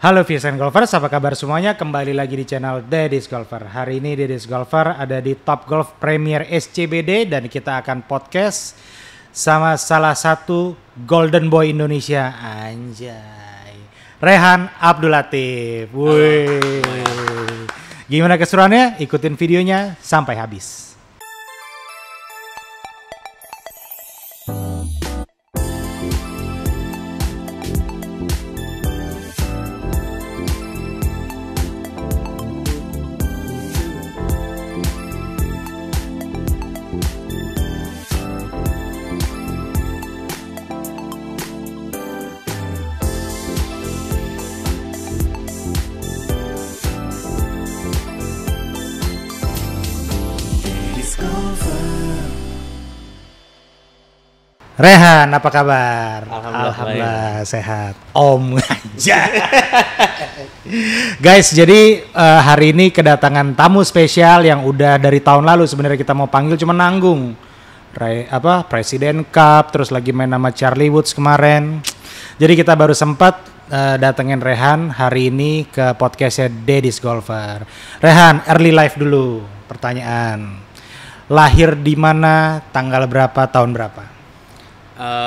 Halo VSN Golfers, apa kabar semuanya? Kembali lagi di channel Deddy's Golfer. Hari ini Deddy's Golfer ada di Top Golf Premier SCBD dan kita akan podcast sama salah satu Golden Boy Indonesia, anjay, Rehan Abdul Latif. Wih. Gimana keseruannya? Ikutin videonya sampai habis. Rehan, apa kabar? Alhamdulillah sehat. Om aja. Guys, jadi hari ini kedatangan tamu spesial yang udah dari tahun lalu sebenarnya kita mau panggil cuma nanggung. Presiden Cup, terus lagi main sama Charlie Woods kemarin. Jadi kita baru sempat datengin Rehan hari ini ke podcastnya Deddy's Golfer. Rehan, early life dulu. Pertanyaan. Lahir di mana, tanggal berapa, tahun berapa?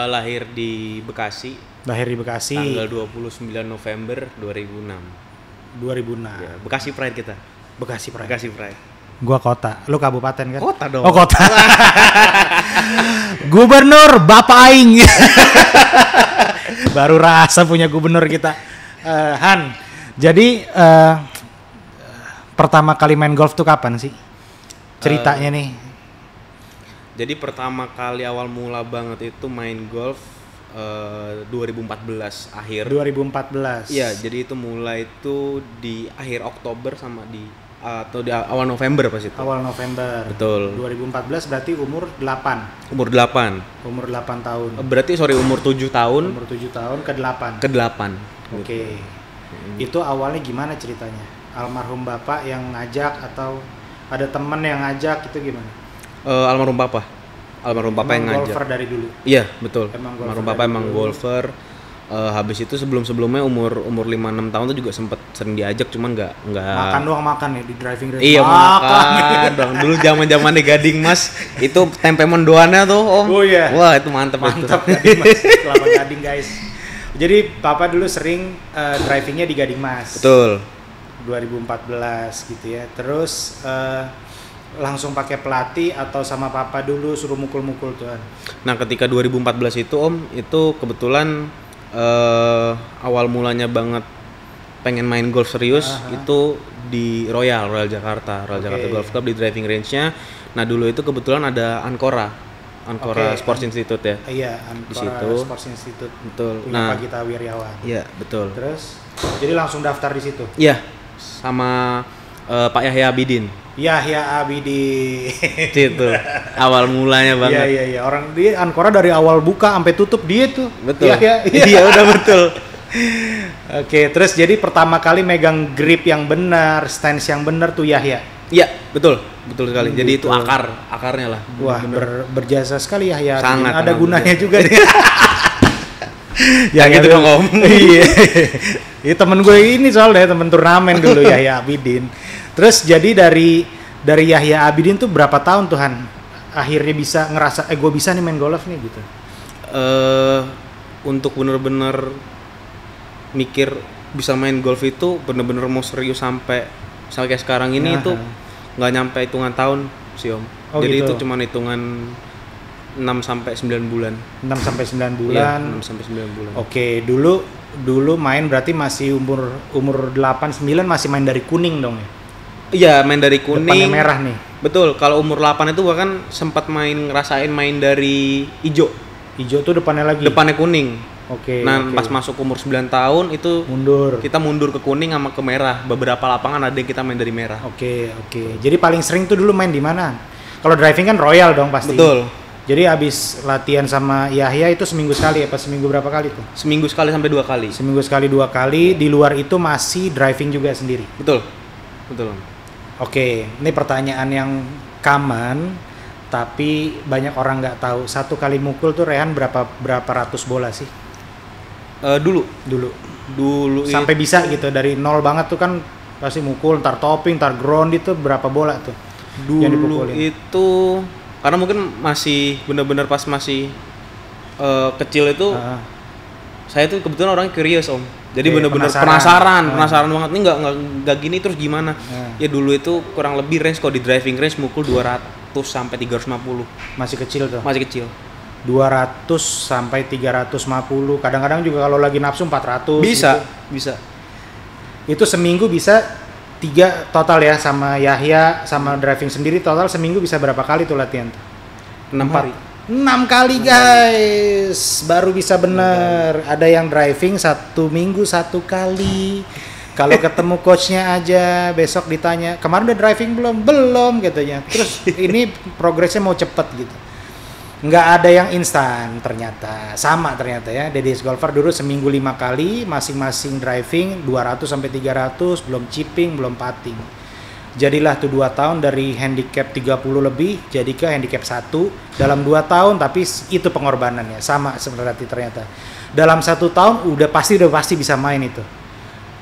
Lahir di Bekasi. Lahir di Bekasi. Tanggal 29 November 2006. 2006. Ya, Bekasi Pride kita. Bekasi Pride. Bekasi Pride. Gua kota. Lu kabupaten kan? Kota dong. Oh, kota. Gubernur Bapak Aing. Baru rasa punya gubernur kita. Han. Jadi pertama kali main golf tuh kapan sih? Ceritanya nih. Jadi pertama kali awal mula banget itu main golf 2014 akhir. 2014. Iya, jadi itu mulai itu di akhir Oktober sama di awal November pas itu. Awal November. Betul. 2014 berarti umur 8. Umur 8. Umur 8 tahun. Berarti umur 7 tahun. Umur 7 tahun ke 8. Ke 8. Oke. Itu awalnya gimana ceritanya? Almarhum bapak yang ngajak atau ada temen yang ngajak, itu gimana? Almarhum papa yang ngajak. Golfer dari dulu. Iya, betul. Almarhum papa emang golfer. Habis itu sebelumnya umur 5-6 tahun tuh juga sempet sering diajak, cuman nggak makan doang makan ya di driving range. Iya, makan dong. Dulu zaman-zaman di Gading Mas, itu tempe mendoannya tuh, Om. Oh iya. Wah, itu mantep Gading Mas. Kelapa Gading, guys. Jadi papa dulu sering drivingnya di Gading Mas. Betul. 2014 gitu ya. Terus langsung pakai pelatih atau sama papa dulu suruh mukul-mukul tuh? Nah, ketika 2014 itu Om, itu kebetulan awal mulanya banget pengen main golf serius. Itu di Royal Jakarta Golf Club di driving range-nya. Nah, dulu itu kebetulan ada Ancora Sports Institute ya. Iya, Ancora Sports Institute. Betul. Punya Pak Gita Wiryawan. Iya, betul. Terus jadi langsung daftar di situ. Iya, sama Pak Yahya Abidin. Itu awal mulanya banget. Iya. Orang dia Ancora dari awal buka sampai tutup dia tuh. Betul. Iya, udah betul. Oke, terus jadi pertama kali megang grip yang benar, stance yang benar tuh Yahya. Iya, betul sekali. Jadi itu akarnya lah. Wah, berjasa sekali Yahya. Sangat. Ada gunanya juga. Ya gitu dong, Om. Iya. Ini temen gue ini soalnya temen turnamen dulu Yahya Abidin. Terus jadi dari Yahya Abidin tuh berapa tahun Tuhan akhirnya bisa ngerasa gue bisa nih main golf nih gitu? Untuk bener-bener mikir bisa main golf itu bener-bener mau serius sampai kayak sekarang ini itu nggak nyampe hitungan tahun sih Om. Jadi gitu. Itu cuma hitungan 6 sampai 9 bulan. 6 sampai 9 bulan. Iya, 6 sampai 9 bulan. Oke, dulu main berarti masih umur 8 9 masih main dari kuning dong ya? Iya, main dari kuning. Depannya merah nih. Betul, kalau umur 8 itu bahkan sempat ngerasain main dari hijau. Hijau tuh depannya lagi? Depannya kuning. Oke. Pas masuk umur 9 tahun itu kita mundur ke kuning sama ke merah. Beberapa lapangan ada yang kita main dari merah. Oke. Jadi paling sering tuh dulu main di mana? Kalau driving kan Royal dong pasti. Betul. Jadi abis latihan sama Yahya itu seminggu sekali apa seminggu berapa kali tuh? Seminggu sekali sampai 2 kali. Seminggu sekali 2 kali. Di luar itu masih driving juga sendiri? Betul. Oke, ini pertanyaan yang common, tapi banyak orang nggak tahu. Satu kali mukul tuh Rehan berapa ratus bola sih? Dulu. Dulu sampai bisa gitu dari nol banget tuh kan pasti mukul, ntar topping, ntar ground itu berapa bola tuh? Yang dulu dipukulin? itu karena mungkin masih bener-bener pas masih kecil itu saya tuh kebetulan orang curious om. Jadi Oke, bener-bener penasaran banget. Ini nggak gini terus gimana? Ya dulu itu kurang lebih range kalau di driving range mukul 200 sampai 350. Masih kecil tuh. Masih kecil. 200 sampai 350. Kadang-kadang juga kalau lagi nafsu 400. Bisa, gitu. bisa. Itu seminggu bisa 3 total ya sama Yahya sama driving sendiri total seminggu bisa berapa kali tuh latihan tuh? 6 hari. 6 kali guys, baru bisa bener. Ada yang driving 1 minggu 1 kali. Kalau ketemu coachnya aja besok ditanya kemarin udah driving belum katanya. Terus ini progresnya mau cepet gitu. Nggak ada yang instan ternyata. Sama ternyata ya. Dedi's Golfer dulu seminggu 5 kali, masing-masing driving 200 sampai 300, belum chipping, belum putting. Jadilah tuh 2 tahun dari handicap 30 lebih jadi ke handicap 1 dalam 2 tahun, tapi itu pengorbanannya sama seperti ternyata. Dalam 1 tahun udah pasti bisa main itu.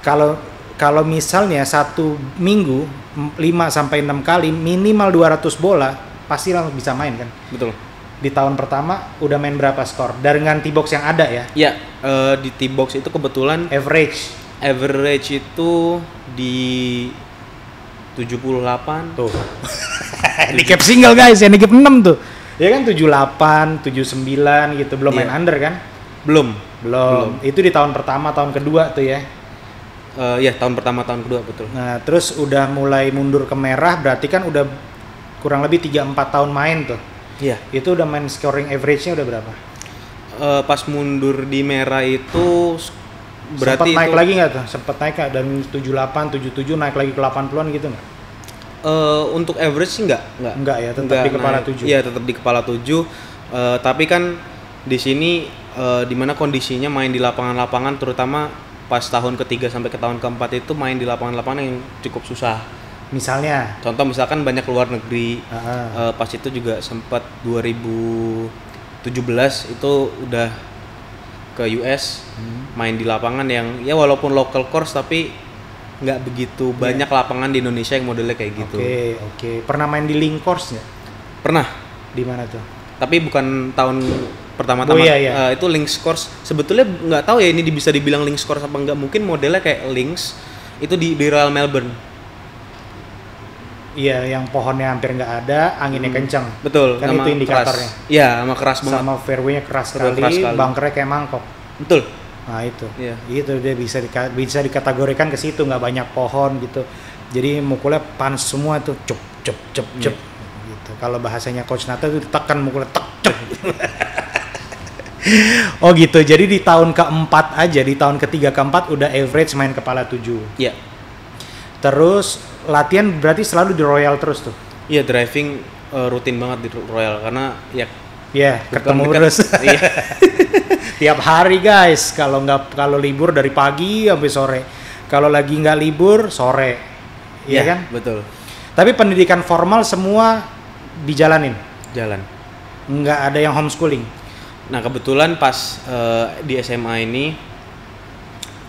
Kalau misalnya 1 minggu 5 sampai 6 kali minimal 200 bola pasti langsung bisa main kan. Betul. Di tahun pertama udah main berapa skor dengan T-box yang ada ya? Ya, di T-box itu kebetulan average itu di 78 tuh. Handicap single guys, handicap 6 tuh. Ya kan 78, 79 gitu, belum main under kan? Belum. Itu di tahun pertama, tahun kedua tuh ya. Ya, tahun pertama, tahun kedua betul. Nah, terus udah mulai mundur ke merah, berarti kan udah kurang lebih 3-4 tahun main tuh. Iya. Itu udah main scoring average-nya udah berapa? Pas mundur di merah itu berarti sempet naik itu, lagi nggak tuh? Sempet naik nggak? Dan 78, 77 naik lagi ke 80-an gitu nggak? Untuk average sih enggak. Enggak ya, tetap di kepala 7. Iya, tetap di kepala 7. Tapi kan di sini di mana kondisinya main di lapangan-lapangan terutama pas tahun ketiga sampai ke tahun keempat itu main di lapangan-lapangan yang cukup susah. Misalnya? Contoh misalkan banyak luar negeri. Pas itu juga sempat 2017 itu udah ke US main di lapangan yang ya walaupun local course tapi nggak begitu banyak lapangan di Indonesia yang modelnya kayak gitu. Oke. Pernah main di link course nggak? Pernah. Di mana tuh? Tapi bukan tahun pertama-tama. Iya. Itu links course. Sebetulnya nggak tahu ya ini bisa dibilang links course apa nggak. Mungkin modelnya kayak links itu di Royal Melbourne. Iya, yang pohonnya hampir nggak ada, anginnya kencang. Betul. Kan itu indikatornya. Iya, sama keras banget. Sama fairway-nya keras sekali, bunkernya kayak mangkok. Betul. Nah itu, iya. Itu dia bisa dikategorikan ke situ, nggak banyak pohon gitu. Jadi mukulnya panas semua tuh, cep. Gitu. Kalau bahasanya Coach Nata itu ditekan mukulnya cep. Oh gitu. Jadi di tahun keempat aja, di tahun ketiga keempat udah average main kepala 7. Iya. Terus latihan berarti selalu di Royal terus tuh? Iya, driving rutin banget di Royal karena ya ketemu terus. Iya. Tiap hari guys, kalau libur dari pagi sampai sore. Kalau lagi nggak libur sore, iya kan? Betul. Tapi pendidikan formal semua dijalanin. Jalan. Nggak ada yang homeschooling. Nah kebetulan pas di SMA ini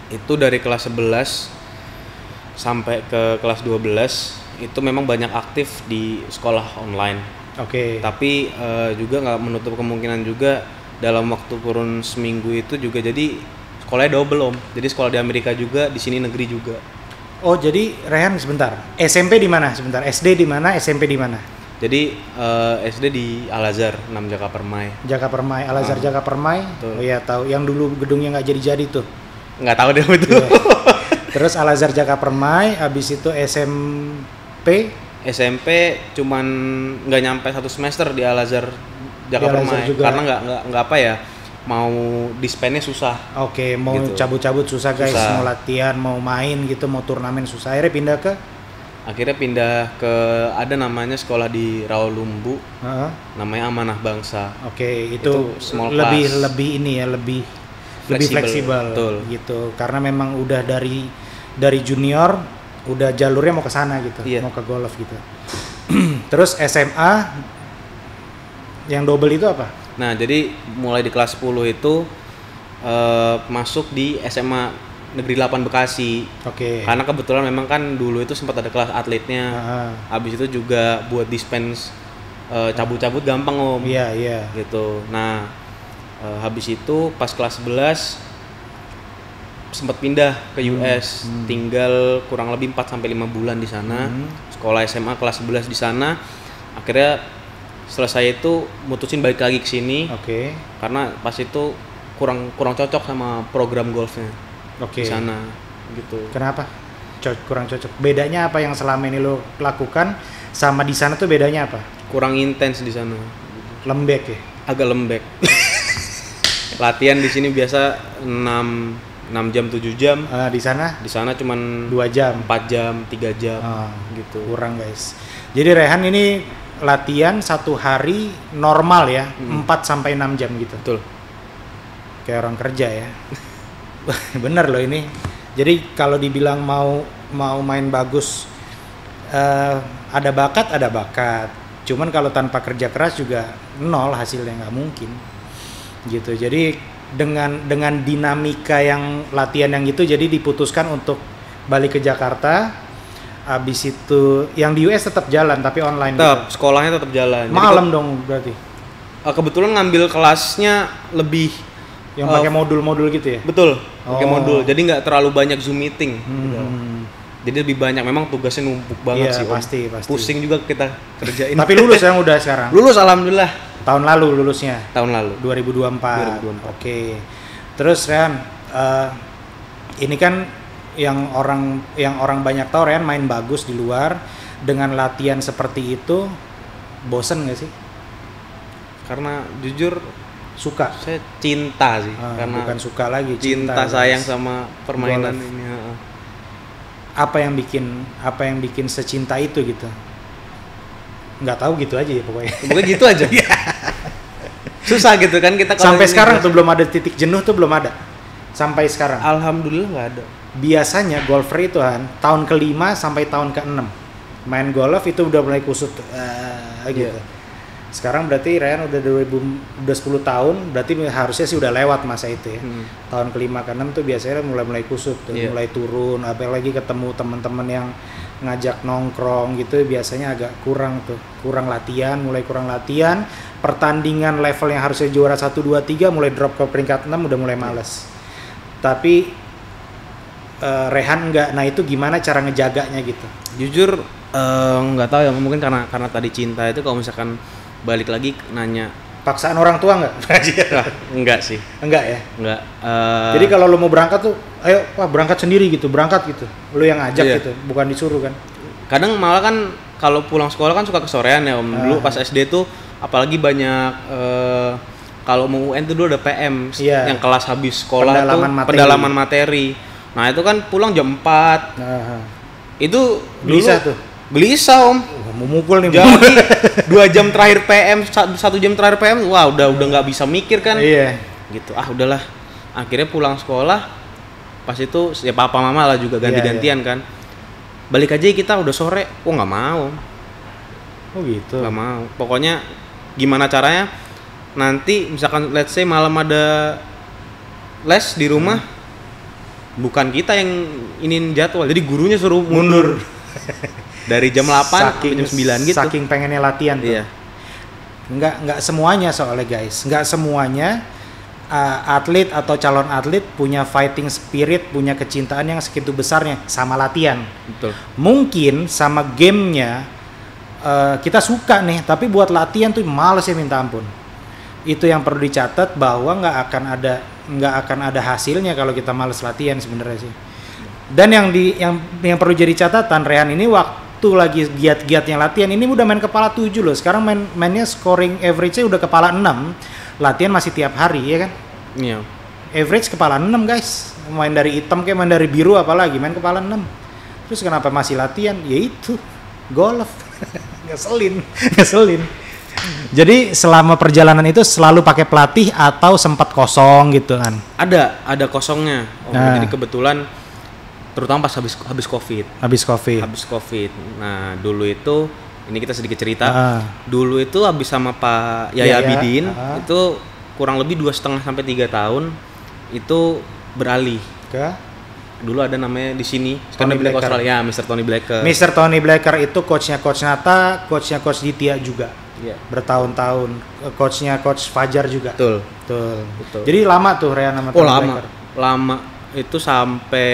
itu dari kelas 11 sampai ke kelas 12 itu memang banyak aktif di sekolah online. Oke. Tapi juga nggak menutup kemungkinan juga dalam waktu kurun seminggu itu juga jadi sekolahnya double om. Jadi sekolah di Amerika juga, di sini negeri juga. Oh jadi Rehan sebentar. SMP di mana sebentar? SD di mana? SMP di mana? Jadi SD di Al Azhar 6 Jaka Permai. Jaka Permai, Al Azhar Jaka Permai. Tuh. Oh iya tahu. Yang dulu gedungnya nggak jadi tuh. Nggak tahu deh itu. Yeah. Terus Al Azhar Jaka Permai, habis itu SMP cuman nggak nyampe 1 semester di Al Azhar Jaka Permai karena nggak apa ya, mau dispennya susah. Oke, mau gitu. Cabut-cabut susah guys, mau latihan, mau main gitu, mau turnamen susah. Akhirnya pindah ke ada namanya sekolah di Rawalumbu, namanya Amanah Bangsa. Oke, itu lebih ini ya, lebih fleksibel gitu, karena memang udah dari junior udah jalurnya mau ke sana gitu, mau ke golf gitu. Terus SMA yang double itu apa? Nah, jadi mulai di kelas 10 itu masuk di SMA Negeri 8 Bekasi. Oke. Karena kebetulan memang kan dulu itu sempat ada kelas atletnya. Habis itu juga buat dispense cabut-cabut gampang Om. Iya. Gitu. Nah, habis itu pas kelas 11 sempat pindah ke US, tinggal kurang lebih 4 sampai 5 bulan di sana. Sekolah SMA kelas 11 di sana. Akhirnya selesai itu mutusin balik lagi ke sini. Oke. Karena pas itu kurang cocok sama program golfnya. Oke. Di sana gitu. Kenapa? Kurang cocok. Bedanya apa yang selama ini lo lakukan sama di sana tuh bedanya apa? Kurang intens di sana. Lembek ya? Agak lembek. Latihan di sini biasa 6 jam 7 jam. Di sana? Di sana cuman 2 jam, 4 jam, 3 jam gitu. Kurang guys. Jadi Rehan ini latihan satu hari normal ya, 4 sampai 6 jam gitu. Betul. Kayak orang kerja ya. Bener loh ini. Jadi kalau dibilang mau main bagus, ada bakat. Cuman kalau tanpa kerja keras juga nol hasilnya, nggak mungkin. Gitu. Jadi dengan dinamika yang latihan yang gitu, jadi diputuskan untuk balik ke Jakarta. Abis itu yang di US tetap jalan tapi online. Tetap gitu. Sekolahnya tetap jalan. Malam dong berarti. Kebetulan ngambil kelasnya lebih yang pakai modul-modul gitu ya. Betul. Pakai modul. Jadi nggak terlalu banyak Zoom meeting. Gitu. Jadi lebih banyak, memang tugasnya numpuk banget sih. Pasti. Pusing juga kita kerjain. Tapi lulus yang udah sekarang. Lulus alhamdulillah. Tahun lalu lulusnya. Tahun lalu. 2024. Oke. Terus Rehan, ini kan yang orang banyak tahu Rehan main bagus di luar dengan latihan seperti itu, bosen nggak sih? Karena jujur suka. Saya cinta sih. Karena bukan suka lagi. Cinta sayang sama permainan golf ini. Apa yang bikin secinta itu gitu? Nggak tahu gitu aja ya pokoknya. Pokoknya gitu aja. Susah gitu kan kita kalau sampai sekarang tuh belum ada titik jenuh tuh belum ada. Sampai sekarang. Alhamdulillah nggak ada. Biasanya golfer itu kan tahun ke-5 sampai tahun ke-6 main golf itu udah mulai kusut gitu. Sekarang berarti Ryan udah 10 tahun, berarti harusnya sih udah lewat masa itu ya. Tahun ke-5 ke-6 tuh biasanya mulai kusut tuh, mulai turun, apalagi ketemu teman-teman yang ngajak nongkrong gitu biasanya agak kurang latihan, pertandingan level yang harusnya juara 1 2 3 mulai drop ke peringkat 6 udah mulai males. Tapi Rehan enggak. Nah, itu gimana cara ngejaganya gitu? Jujur nggak tahu ya, mungkin karena tadi cinta itu. Kalau misalkan balik lagi nanya paksaan orang tua nggak? Enggak sih. Enggak ya? Enggak. Jadi kalau lo mau berangkat tuh, ayo Pak berangkat sendiri gitu, berangkat gitu. Lo yang ngajak gitu, bukan disuruh kan? Kadang malah kan kalau pulang sekolah kan suka kesorean ya Om. Dulu pas SD tuh apalagi banyak kalau mau UN tuh dulu ada PM yang kelas habis sekolah pendalaman materi. Nah itu kan pulang jam 4. Itu gelisah tuh. Gelisah Om. Memukul nih. Jadi 2 jam terakhir PM, 1 jam terakhir PM, wah udah nggak bisa mikir kan. Iya. Gitu. Udahlah. Akhirnya pulang sekolah, pas itu ya papa mama lah juga ganti-gantian kan. Balik aja kita udah sore. Oh nggak mau. Oh gitu. Nggak mau. Pokoknya gimana caranya? Nanti misalkan let's say malam ada les di rumah, bukan kita yang iniin jadwal. Jadi gurunya suruh mundur. Dari jam 8 sampai jam 9 gitu. Saking pengennya latihan tuh. Iya. Enggak semuanya soalnya guys. Enggak semuanya atlet atau calon atlet punya fighting spirit, punya kecintaan yang segitu besarnya sama latihan. Betul. Mungkin sama gamenya kita suka nih, tapi buat latihan tuh males ya minta ampun. Itu yang perlu dicatat bahwa nggak akan ada hasilnya kalau kita males latihan sebenarnya sih. Dan yang perlu jadi catatan, Rehan ini waktu lagi giat-giatnya latihan ini udah main kepala 7 loh. Sekarang mainnya scoring average-nya udah kepala 6. Latihan masih tiap hari ya kan? Iya. Average kepala 6 guys. Main dari hitam kayak main dari biru apalagi main kepala 6. Terus kenapa masih latihan? Ya itu golf. Ngeselin. Jadi selama perjalanan itu selalu pakai pelatih atau sempat kosong gitu kan? Ada kosongnya. Jadi kebetulan terutama pas habis COVID. Habis COVID. Nah, dulu itu ini kita sedikit cerita. Dulu itu habis sama Pak Yaya Abidin, itu kurang lebih 2,5 sampai 3 tahun itu beralih Dulu ada namanya di sini Tony Black Blacker. Australia, Mr. Tony Blacker. Mr. Tony Blacker itu coachnya Coach Nata, coachnya Coach Ditya juga. Iya. Bertahun-tahun. Coachnya Coach Fajar juga. Betul. Betul. Jadi lama tuh Rehan sama Tony Blacker. Lama. Itu sampai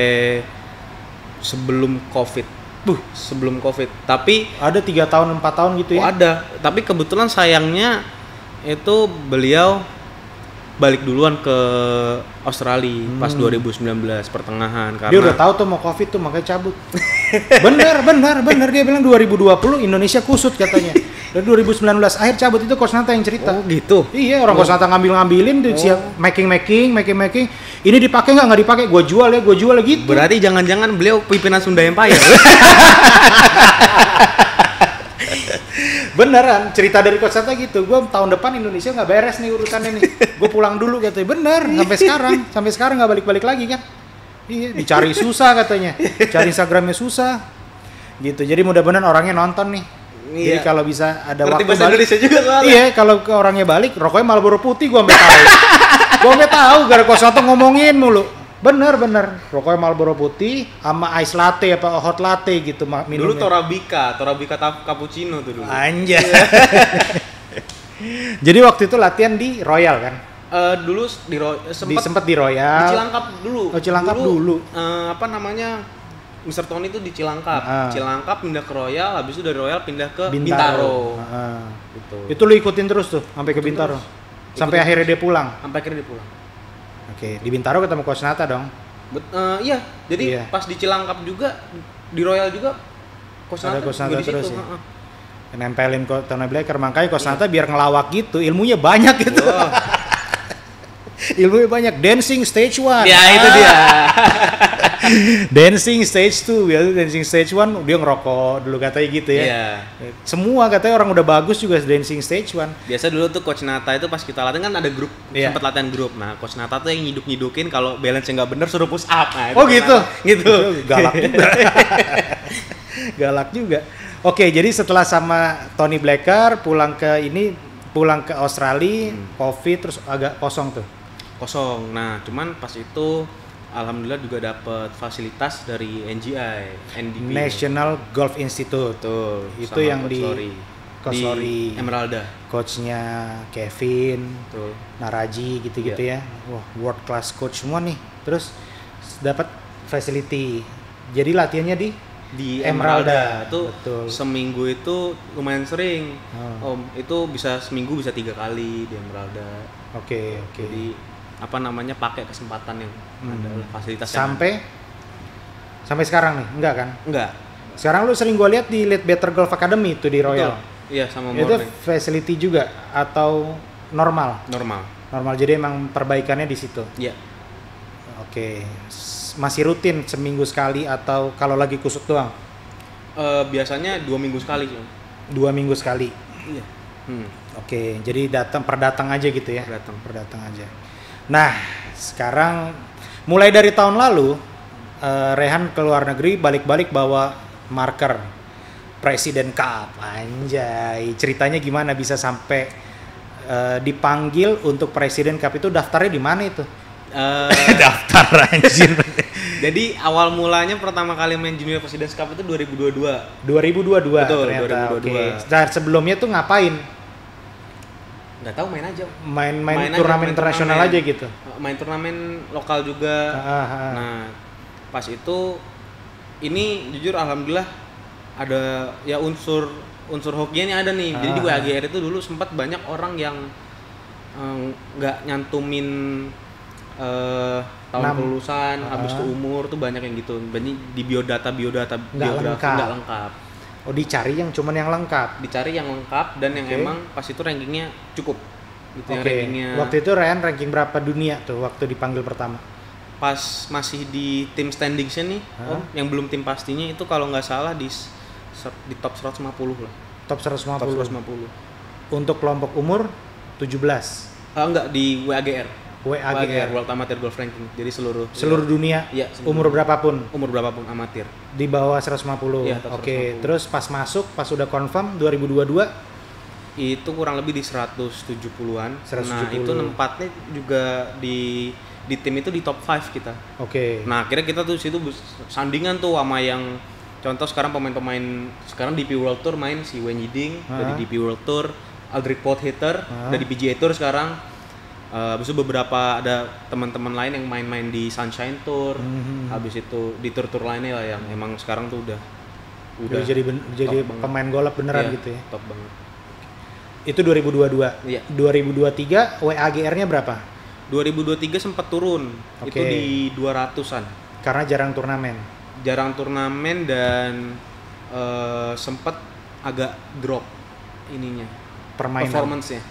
sebelum Covid. Sebelum Covid. Tapi Ada 3 tahun, 4 tahun gitu ya? ada. Tapi kebetulan sayangnya itu beliau balik duluan ke Australia pas 2019 pertengahan karena Dia udah tahu tuh mau Covid tuh makanya cabut. bener dia bilang 2020 Indonesia kusut katanya. Dan 2019 akhir cabut itu Coach Nata yang cerita. Oh gitu. Iya, orang Coach Nata ngambilin tuh siap making. Ini dipakai nggak dipakai? Gue jual ya gitu. Berarti jangan-jangan beliau pimpinan Sunda Empire. Beneran, cerita dari Coach Nata gitu. Gue tahun depan Indonesia nggak beres nih urusannya nih. Gue pulang dulu katanya. Bener, sampai sekarang nggak balik lagi kan? Iya, dicari susah katanya. Cari Instagramnya susah. Gitu. Jadi mudah-mudahan orangnya nonton nih. Jadi kalau bisa ada Ngerti waktu bahasa balik. Indonesia juga soalnya. Iya, kalau ke orangnya balik, rokoknya Marlboro putih gue sampai tahu. Gue sampai tahu gara Coach Nata ngomongin mulu. Bener, rokoknya Marlboro putih sama ice latte apa hot latte gitu minumnya. Dulu Torabika cappuccino tuh dulu. Anjay. Jadi waktu itu latihan di Royal kan? Dulu Sempet di Royal. Di Cilangkap dulu. Oh, Cilangkap dulu. Apa namanya? Mr. Tony itu di Cilangkap. Cilangkap pindah ke Royal, habis itu dari Royal pindah ke Bintaro. Gitu. Itu lu ikutin terus tuh sampai ke Bintaro. Sampai akhirnya dia pulang. Sampai akhirnya dia pulang. Oke, di Bintaro ketemu Coach Nata dong. Iya, jadi pas di Cilangkap juga, di Royal juga Coach Nata juga terus ya. Nempelin Tony Blacker, makanya Coach Nata biar ngelawak gitu, ilmunya banyak gitu. Oh. Ilmunya banyak, dancing stage 1. Ya, itu dia. Dancing stage 2, ya dancing stage 1 dia ngerokok dulu katanya gitu ya. Iya. Semua katanya orang udah bagus juga dancing stage 1. Biasa dulu tuh Coach Nata itu pas kita latihan kan ada grup, sempat latihan grup. Nah, Coach Nata tuh yang nyiduk-nyidukin kalau balance-nya nggak bener suruh push up. Nah, oh gitu. Gitu. Galak juga. Galak juga. Oke, jadi setelah sama Tony Blacker pulang ke Australia, Covid terus agak kosong tuh. Kosong. Nah, cuman pas itu alhamdulillah juga dapat fasilitas dari NDP. National Golf Institute. Betul. Itu yang di Coach di Emeralda. Coachnya Kevin, Betul. Naraji gitu-gitu ya. Wah, world class coach semua nih. Terus dapat facility. Jadi latihannya di Emeralda. Itu betul. Seminggu itu lumayan sering. Om, itu bisa seminggu bisa 3 kali di Emeralda. Oke. Jadi pakai kesempatan yang ada fasilitas sampai sekarang nih enggak kan? Enggak. Sekarang lu sering gua lihat di Lead Better Golf Academy itu di Royal. Betul. Iya, sama Itu Morning. facility juga atau normal? Normal, jadi emang perbaikannya di situ. Iya. Oke. Masih rutin seminggu sekali atau kalau lagi kusut doang? Biasanya 2 minggu sekali. 2 minggu sekali. Iya. Oke, jadi per datang aja gitu ya? Per datang aja. Nah, sekarang mulai dari tahun lalu Rehan ke luar negeri balik-balik bawa marker Presiden Cup. Anjay, ceritanya gimana bisa sampai dipanggil untuk Presiden Cup itu daftarnya di mana itu? Daftar anjir. Jadi awal mulanya pertama kali main Junior Presidents Cup itu 2022. 2022 Betul, ternyata. 2022. Oke. Nah, sebelumnya tuh ngapain? Nggak tahu, main aja. Main turnamen internasional aja gitu. Main turnamen lokal juga. Nah, pas itu ini jujur alhamdulillah ada ya unsur hokinya nih ada nih. Jadi di WAGR itu dulu sempat banyak orang yang nggak nyantumin tahun kelulusan, habis itu umur tuh banyak yang gitu. Di biodata nggak lengkap. Oh, dicari yang cuman yang lengkap. Dicari yang lengkap dan yang emang pas itu rankingnya cukup. Gitu yang rankingnya. Waktu itu Ryan ranking berapa dunia tuh waktu dipanggil pertama? Pas masih di tim standingsnya nih, yang belum tim pastinya itu kalau nggak salah di top 150 lah. Top 150. Untuk kelompok umur 17. Enggak, di WAGR, World Amateur Golf Ranking. Jadi seluruh dunia. Iya, umur berapapun amatir. Di bawah 150. Iya, Oke, terus pas udah confirm 2022 itu kurang lebih di 170-an. 170. Nah, itu tempatnya juga di di tim itu di top 5 kita. Oke. Nah, akhirnya kita tuh situ sandingan tuh sama yang contoh sekarang pemain-pemain sekarang DP World Tour main si Wen Yiding dari DP World Tour, Aldrich Potthitter dari PGA Tour sekarang. Habis itu beberapa ada teman-teman lain yang main-main di Sunshine Tour. Habis itu di tour-tour lainnya lah yang emang sekarang tuh udah jadi pemain golf beneran gitu ya. Top banget. Itu 2022. Iya. 2023 WAGR-nya berapa? 2023 sempat turun. Oke. Itu di 200-an. Karena jarang turnamen. Jarang turnamen dan sempat agak drop ininya. Permainan. Performance-nya.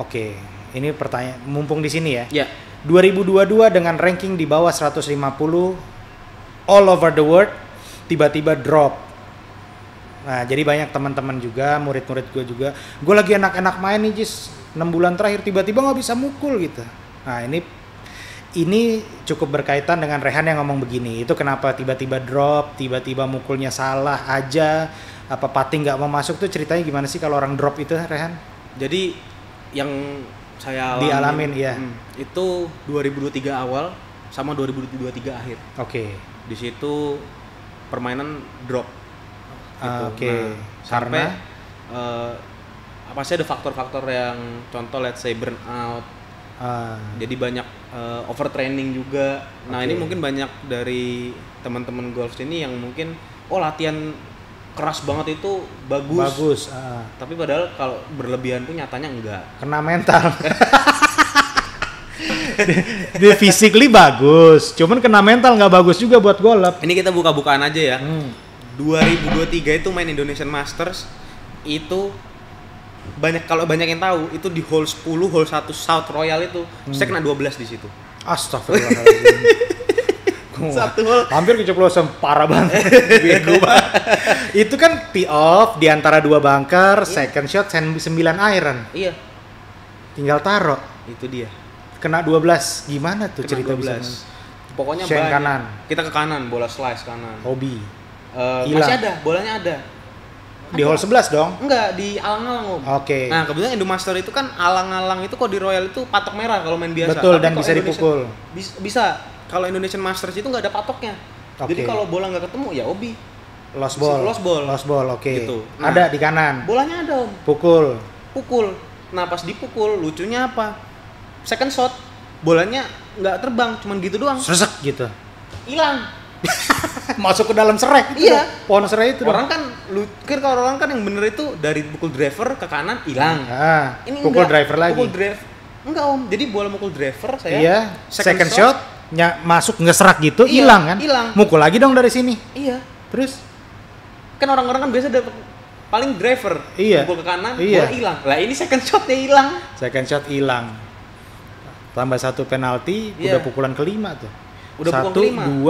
Oke. Ini pertanyaan mumpung di sini ya. Ya. 2022 dengan ranking di bawah 150 all over the world tiba-tiba drop. Nah, jadi banyak teman-teman juga, murid-murid gue juga. Gue lagi enak-enak main nih, Jis. 6 bulan terakhir tiba-tiba nggak bisa mukul gitu. Nah, ini cukup berkaitan dengan Rehan yang ngomong begini. Itu kenapa tiba-tiba drop, tiba-tiba mukulnya salah aja, apa putting nggak mau masuk tuh ceritanya gimana sih kalau orang drop itu, Rehan? Jadi yang saya dialamin ya. Itu 2023 awal sama 2023 akhir. Oke. Di situ permainan drop. Gitu. Oke. Nah, sampai pasti ada faktor-faktor yang contoh let's say burnout. Jadi banyak overtraining juga. Nah, ini mungkin banyak dari teman-teman golf ini yang mungkin latihan keras banget itu bagus. Tapi padahal kalau berlebihan pun nyatanya enggak. Kena mental. Dia physically bagus, cuman kena mental nggak bagus juga buat golf. Ini kita buka-bukaan aja ya. 2023 itu main Indonesian Masters itu banyak yang tahu itu di hole 10, hole 1 South Royal itu saya kena 12 di situ. Astagfirullahaladzim. Satu hole hampir keceplosan parah banget. Bego banget. Itu kan tee off di antara dua bunker, second shot 9 iron. Iya. Tinggal taruh. Itu dia. Kena 12. Gimana tuh Kena cerita 12. bisa? Pokoknya Shank banyak. kanan. Kita ke kanan, bola slice kanan. Hobi. Masih ada, bolanya ada. Di hole 11 dong? Enggak, di alang-alang, Om. Oke. Nah, kebetulan Indomaster itu kan alang-alang itu kok di Royal itu patok merah kalau main biasa. Betul, tapi dan bisa dipukul. Bisa. Kalau Indonesian Masters itu nggak ada patoknya. Jadi kalau bola nggak ketemu ya obi. Lost ball, oke. Gitu. Nah, ada di kanan. Bolanya ada, Om. Pukul. Nah, pas dipukul, lucunya apa? Second shot, bolanya nggak terbang, cuman gitu doang. Sresek gitu. Hilang. Masuk ke dalam serai itu. Iya. Pohon serai itu. Orang kan kalau orang kan yang bener itu dari pukul driver ke kanan hilang. Ini pukul enggak, driver lagi. Pukul driver. Enggak, Om. Jadi bola mukul driver saya. Iya. Second shot masuk ngeserak gitu, hilang kan? Hilang. Mukul lagi dong dari sini. Iya. Terus kan orang-orang kan biasa dapat paling driver. Iya. Mukul ke kanan, bola hilang. Lah ini second shotnya hilang. Second shot hilang. Tambah 1 penalti, udah pukulan kelima tuh. Udah 1, 2,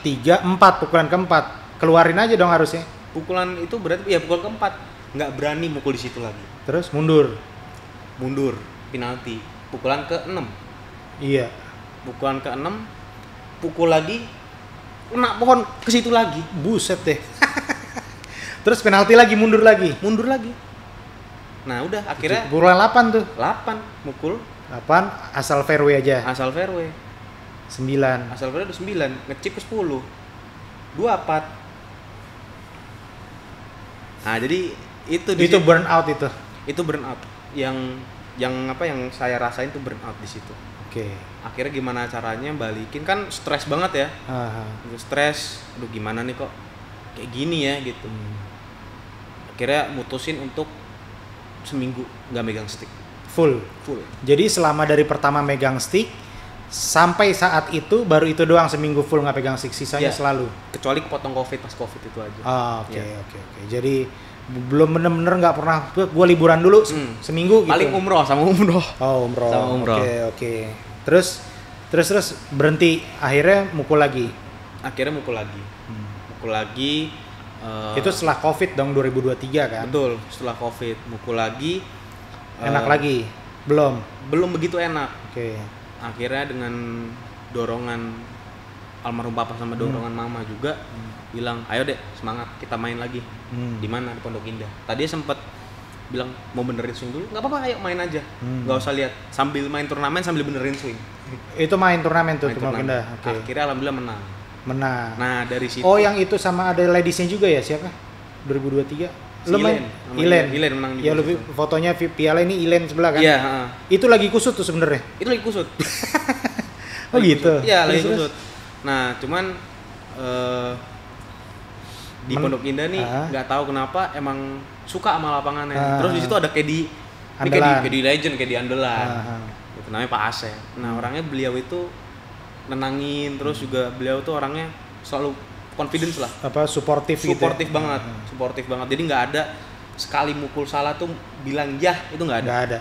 3, 4 pukulan keempat. Keluarin aja dong harusnya. Pukulan itu berarti ya pukul keempat. Nggak berani mukul di situ lagi. Terus mundur, penalti. Pukulan ke-6. Iya. Pukulan ke-6, pukul lagi, kena pohon ke situ lagi. Buset deh. Terus penalti lagi, mundur lagi. Nah udah akhirnya pukulan 8 tuh. 8 mukul. 8 asal fairway aja. Asal fairway. 9. Asal fairway udah 9, ngechip ke 10. 24. Nah, jadi itu burn out itu. Itu burn out. Yang saya rasain tuh burn out di situ. Oke. Akhirnya gimana caranya balikin, kan stres banget ya. Stres, aduh gimana nih kok kayak gini ya gitu. Akhirnya mutusin untuk seminggu nggak megang stick. Full. Jadi selama dari pertama megang stick sampai saat itu baru itu doang seminggu full nggak pegang stick, sisanya selalu. Kecuali kepotong COVID, pas COVID itu aja. Oke. Jadi belum bener-bener nggak pernah, gue liburan dulu seminggu gitu. Paling umroh. Oh, umroh. Oke. Terus berhenti, akhirnya mukul lagi. Mukul lagi. Itu setelah COVID dong 2023 kan? Betul, setelah COVID mukul lagi. Enak lagi? Belum begitu enak. Oke. Akhirnya dengan dorongan almarhum papa sama dorongan mama juga bilang, ayo dek semangat kita main lagi. Di mana? Di Pondok Indah. Tadi sempet bilang mau benerin swing dulu, nggak apa-apa, ayo main aja, nggak usah lihat, sambil main turnamen sambil benerin swing. Itu main turnamen tuh, Main Timo turnamen. Indah. Oke. Akhirnya alhamdulillah menang. Menang. Nah dari situ. Oh, yang itu sama ada ladiesnya juga ya, siapa? 2023. Lu main? Ilen menang juga. Ya lu fotonya piala ini Ilen sebelah kan? Iya. Itu lagi kusut tuh sebenarnya. Itu lagi kusut. Oh gitu. Iya lagi Terus? kusut. Nah cuman di Pondok Indah nih nggak tahu kenapa emang suka sama lapangannya. Terus di situ ada Kedi legend, Kedi andalan. Itu namanya Pak Asep. Nah orangnya beliau itu nenangin, terus juga beliau tuh orangnya selalu confidence lah. Apa suportif gitu. Suportif banget, suportif banget. Jadi nggak ada sekali mukul salah tuh bilang ya, itu nggak ada. Nggak ada.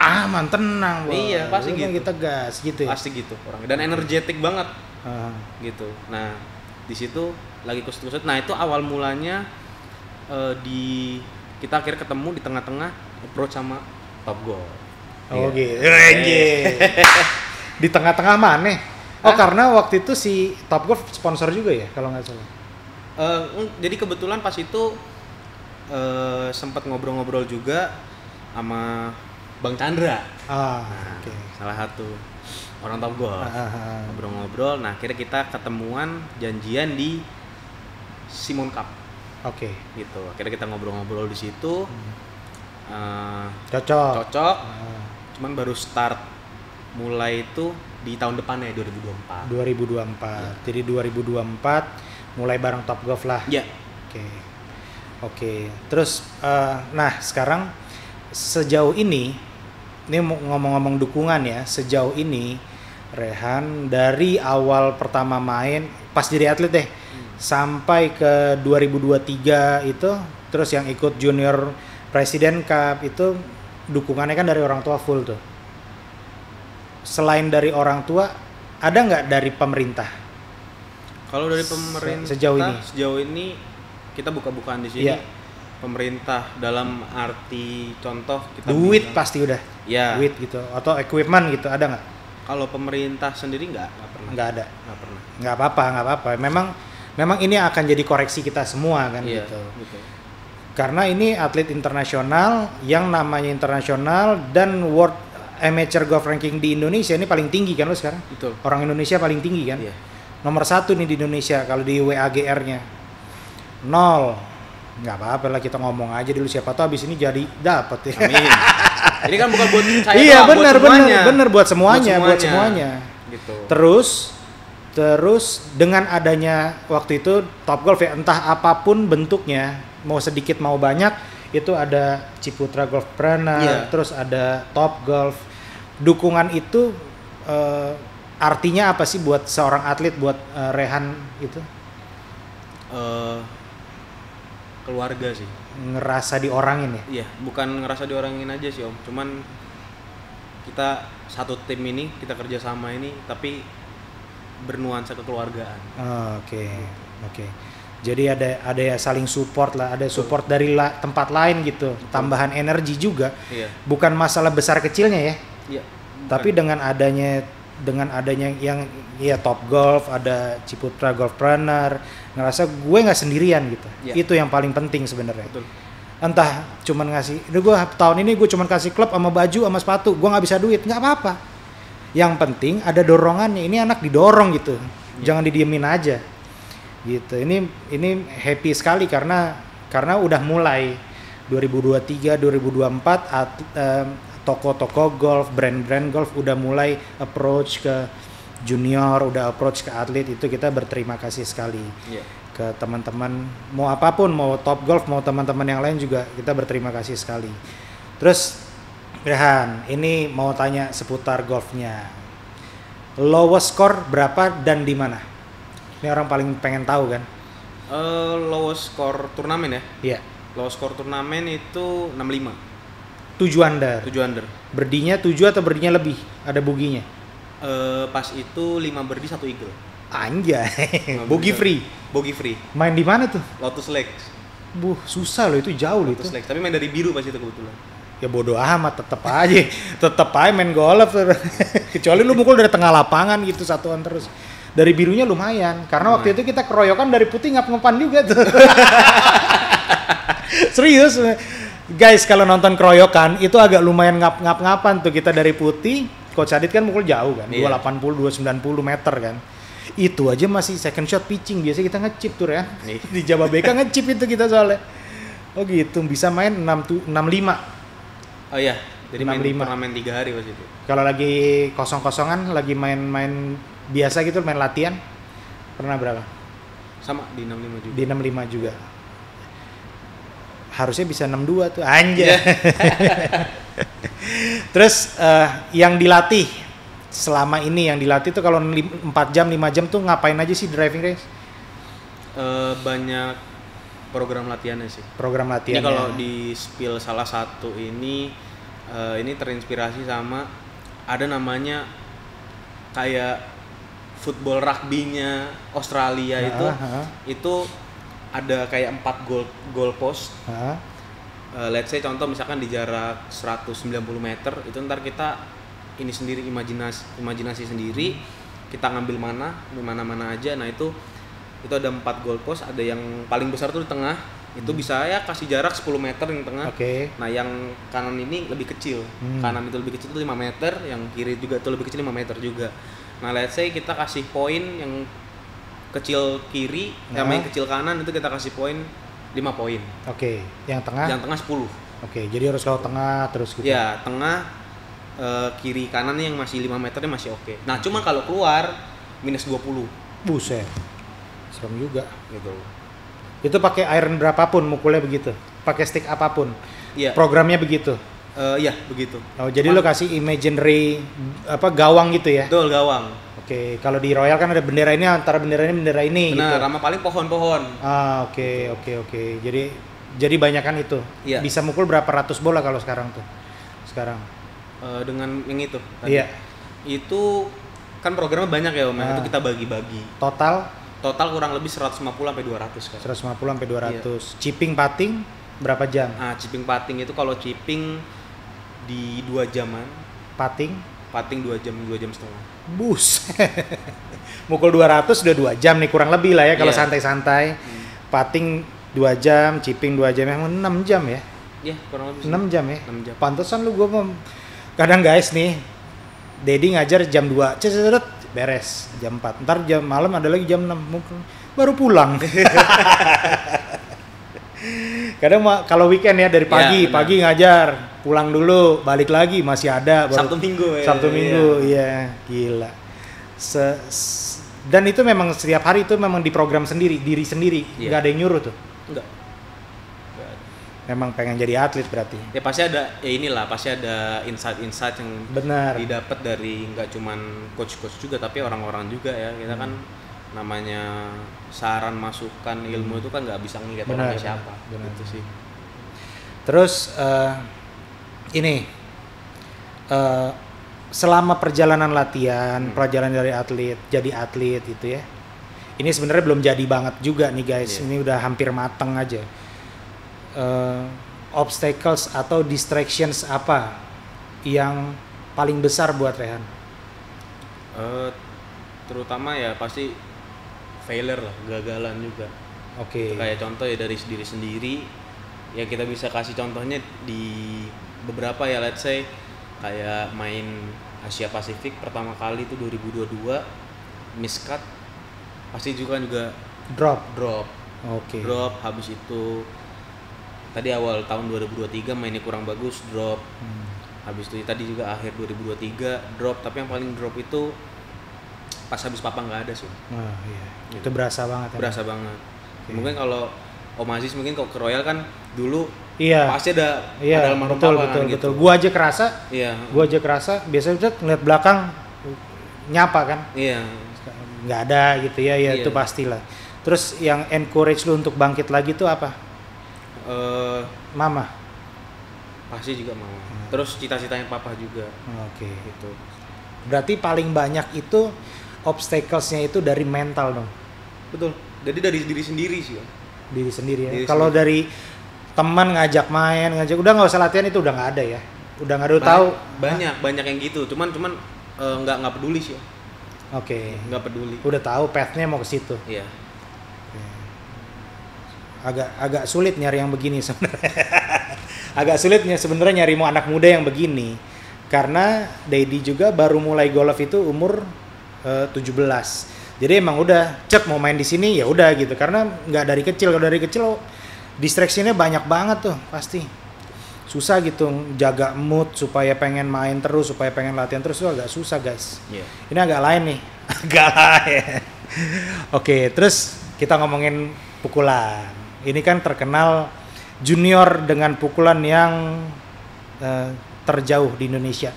Aman, tenang, Bos. Iya, pasti gitu. Kita gas gitu ya. Pasti gitu orangnya. Dan energetik banget. Gitu. Nah, di situ lagi kusut-kusut. Nah, itu awal mulanya kita akhirnya ketemu di tengah-tengah approach sama Top Golf. Oh gitu. Di tengah-tengah mana? Oh, karena waktu itu si Top Golf sponsor juga ya, kalau nggak salah. Jadi kebetulan pas itu sempat ngobrol-ngobrol juga sama Bang Chandra. Oke. Salah satu orang Top Golf. Ngobrol-ngobrol, nah akhirnya kita ketemuan janjian di Simon Cup. Oke. Gitu. Akhirnya kita ngobrol-ngobrol di situ. Cocok. Cuman baru start mulai itu di tahun depannya 2024. Jadi 2024 mulai bareng Top Golf lah. Iya. Oke. Terus nah sekarang sejauh ini ngomong-ngomong dukungan ya, sejauh ini Rehan dari awal pertama main pas jadi atlet deh sampai ke 2023 itu, terus yang ikut Junior President Cup itu dukungannya kan dari orang tua full tuh. Selain dari orang tua, ada nggak dari pemerintah? Kalau dari pemerintah sejauh ini kita buka-bukaan di sini. Iya. Pemerintah dalam arti contoh kita duit pasti udah. Ya. Duit gitu atau equipment gitu, ada nggak? Kalau pemerintah sendiri nggak pernah. Nggak ada. Nggak pernah. Nggak apa-apa. Memang ini akan jadi koreksi kita semua kan Iya, gitu. betul. Karena ini atlet internasional yang namanya internasional dan World Amateur Golf Ranking di Indonesia ini paling tinggi kan lo sekarang? Betul. Orang Indonesia paling tinggi kan? Iya. Nomor 1 nih di Indonesia kalau di WAGR-nya 0. Nggak apa-apa lah, kita ngomong aja dulu, siapa tahu abis ini jadi dapat ya. Amin. Ini kan bukan buat saya. Iya benar buat semuanya. Gitu. Terus dengan adanya waktu itu Top Golf ya, entah apapun bentuknya, mau sedikit mau banyak, itu ada Ciputra Golfpreneur, terus ada Top Golf. Dukungan itu artinya apa sih buat seorang atlet, buat Rehan itu? Keluarga sih. Ngerasa diorangin ya? Iya, bukan ngerasa diorangin aja sih Om. Cuman kita satu tim ini, kita kerjasama ini, tapi bernuansa kekeluargaan. Oke. Jadi ada ya saling support lah, ada support dari tempat lain gitu, tambahan energi juga. Iya. Bukan masalah besar kecilnya ya. Iya. Tapi dengan adanya yang ya Top Golf, ada Ciputra Golfpreneur, ngerasa gue nggak sendirian gitu. Ya. Itu yang paling penting sebenarnya. Betul. Entah cuman ngasih, gue tahun ini gue cuman kasih klub sama baju sama sepatu, gue nggak bisa duit, nggak apa-apa. Yang penting ada dorongannya, ini anak didorong gitu, jangan didiemin aja. Gitu. Ini happy sekali karena udah mulai 2023, 2024 toko-toko golf, brand-brand golf udah mulai approach ke junior, udah approach ke atlet, itu kita berterima kasih sekali. Yeah. Ke teman-teman, mau apapun, mau Top Golf, mau teman-teman yang lain juga kita berterima kasih sekali. Terus Rehan, ini mau tanya seputar golfnya. Lowest score berapa dan di mana? Ini orang paling pengen tahu kan? Lowest score turnamen ya? Iya. Lowest score turnamen itu 65. 7 under. 7 under. Birdinya 7 atau birdinya lebih? Ada boginya? Pas itu 5 birdie 1 eagle. Anjay. Bogey free. Bogey free. Main di mana tuh? Lotus Lakes. Susah loh, itu jauh loh itu. Lotus Lakes. Tapi main dari biru pas itu kebetulan. Ya bodo amat, tetep aja main golf. Kecuali lu mukul dari tengah lapangan gitu satuan terus. Dari birunya lumayan, karena waktu itu kita keroyokan dari putih ngap-ngapan juga tuh. Serius. Guys, kalau nonton keroyokan itu agak lumayan ngap-ngapan tuh, kita dari Putih, Coach Adit kan mukul jauh kan, 280, 290 meter kan. Itu aja masih second shot pitching, biasanya kita ngechip tuh ya. Di Jababeka ngechip itu kita soalnya. Oh gitu, bisa main 65. Oh iya, jadi main 65. turnamen 3 hari pas itu. Kalau lagi kosong-kosongan, lagi main-main biasa gitu, main latihan, pernah berapa? Sama di 65 juga. Di 65 juga. Harusnya bisa 62 tuh, anjay. Terus yang dilatih selama ini, yang dilatih tuh kalau 4 jam, 5 jam tuh ngapain aja sih driving race? Banyak program latihannya sih. Program latihan. Ini kalau di spill salah satu ini terinspirasi sama ada namanya kayak football rugby-nya Australia itu ada kayak 4 goal post. Let's say contoh misalkan di jarak 190 meter itu ntar kita ini sendiri imajinasi sendiri, kita ngambil mana aja. Nah itu ada 4 goal post, ada yang paling besar tuh di tengah. Itu bisa ya kasih jarak 10 meter yang tengah. Nah yang kanan ini lebih kecil. Kanan itu lebih kecil tuh 5 meter, yang kiri juga tuh lebih kecil 5 meter juga. Nah let's say kita kasih poin yang kecil kiri, sama yang kecil kanan itu kita kasih poin 5 poin. Yang tengah? Yang tengah 10. Jadi harus lewat tengah terus gitu. Ya, tengah kiri kanan yang masih 5 meternya masih oke. Nah, cuma kalau keluar minus 20. Buset. Serem juga gitu. Itu pakai iron berapapun mukulnya begitu. Pakai stick apapun. Iya. Programnya begitu. Iya, begitu. Oh, jadi lo kasih imaginary gawang gitu ya? Betul, gawang. Kalau di Royal kan ada bendera ini, antara bendera ini Benar, gitu. sama paling pohon-pohon. Oke. Jadi banyakan itu. Iya. Bisa mukul berapa ratus bola kalau sekarang tuh? Dengan yang itu tadi. Iya. Itu kan programnya banyak ya, Om. Itu kita bagi-bagi. Total kurang lebih 150 sampai 200 kan. 150 sampai 200. Iya. Chipping putting berapa jam? Chipping putting itu kalau chipping di 2 jaman. Putting 2 jam setengah. Mukul 200 udah 2 jam nih kurang lebih lah ya kalau santai-santai. Putting 2 jam, chipping 2 jam, emang 6 jam ya? Iya, kurang lebih 6 jam ya? 6 jam. Pantesan lu kadang guys nih, Dedi ngajar jam 2, beres jam 4. Ntar jam malam ada lagi jam 6, baru pulang. Kadang kalau weekend ya dari pagi ngajar, pulang dulu, balik lagi masih ada. Sabtu Minggu ya gila. Dan itu memang setiap hari itu memang diprogram sendiri, diri sendiri, nggak ada yang nyuruh tuh. Enggak. Memang pengen jadi atlet berarti. Ya pasti ada insight yang benar didapat dari nggak cuman coach juga tapi orang-orang juga ya. Kita kan namanya saran masukan ilmu itu kan nggak bisa ngelihat orangnya siapa. Gitu sih. Terus selama perjalanan latihan, perjalanan dari atlet jadi atlet itu ya. Ini sebenarnya belum jadi banget juga nih guys. Ini udah hampir mateng aja. Obstacles atau distractions apa yang paling besar buat Rehan? Terutama ya pasti failure lah, gagalan juga. Kayak contoh ya dari diri sendiri. Ya kita bisa kasih contohnya di beberapa ya, let's say kayak main Asia Pasifik pertama kali itu 2022 miscut pasti juga drop. Drop habis itu tadi awal tahun 2023 mainnya kurang bagus, drop. Habis itu tadi juga akhir 2023 drop, tapi yang paling drop itu pas habis papa nggak ada sih. Itu berasa banget. Banget. Mungkin kalau Om Aziz mungkin kok ke Royal kan dulu pasti ada almarhum papa kan, gitu. Gua aja kerasa biasanya ngeliat belakang nyapa kan. Nggak ada gitu ya, itu pastilah. Terus yang encourage lu untuk bangkit lagi tuh apa? Mama. Pasti juga mama. Terus cita-citanya papa juga. Gitu. Berarti paling banyak itu obstacles-nya itu dari mental dong. Betul. Jadi dari diri sendiri sih. Diri sendiri ya. Kalau dari teman ngajak udah nggak usah latihan, itu udah nggak ada ya. Udah nggak ada tahu. Banyak yang gitu. Cuman nggak peduli sih. Nggak peduli. Udah tahu path-nya mau ke situ. Iya. agak sulit nyari yang begini sebenarnya. Agak sulitnya sebenarnya nyari mau anak muda yang begini. Karena Dedi juga baru mulai golf itu umur 17. Jadi emang udah cek mau main di sini ya udah gitu. Karena nggak dari kecil, kalau dari kecil distraksinya banyak banget tuh pasti. Susah gitu jaga mood supaya pengen main terus, supaya pengen latihan terus, itu agak susah guys. Iya. Ini agak lain nih. Agak lain. Oke, terus kita ngomongin pukulan. Ini kan terkenal junior dengan pukulan yang terjauh di Indonesia.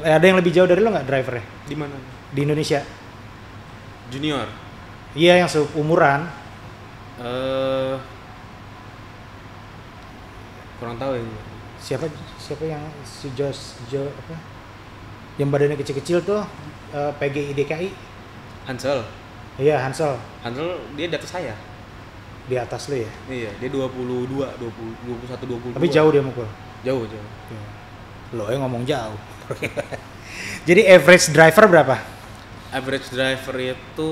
Ada yang lebih jauh dari lo nggak drivernya? Di mana? Di Indonesia? Junior. Iya, yang seumuran. Kurang tahu ya. Siapa yang si Jo apa? Yang badannya kecil-kecil tuh PGI DKI. Hansel. Iya, Hansel. Hansel dia di atas saya. Di atas lo ya? Iya, dia 22, 21, 22. Tapi jauh dia mukul. Jauh. Ya. Lo yang ngomong jauh. Jadi average driver berapa? Average driver itu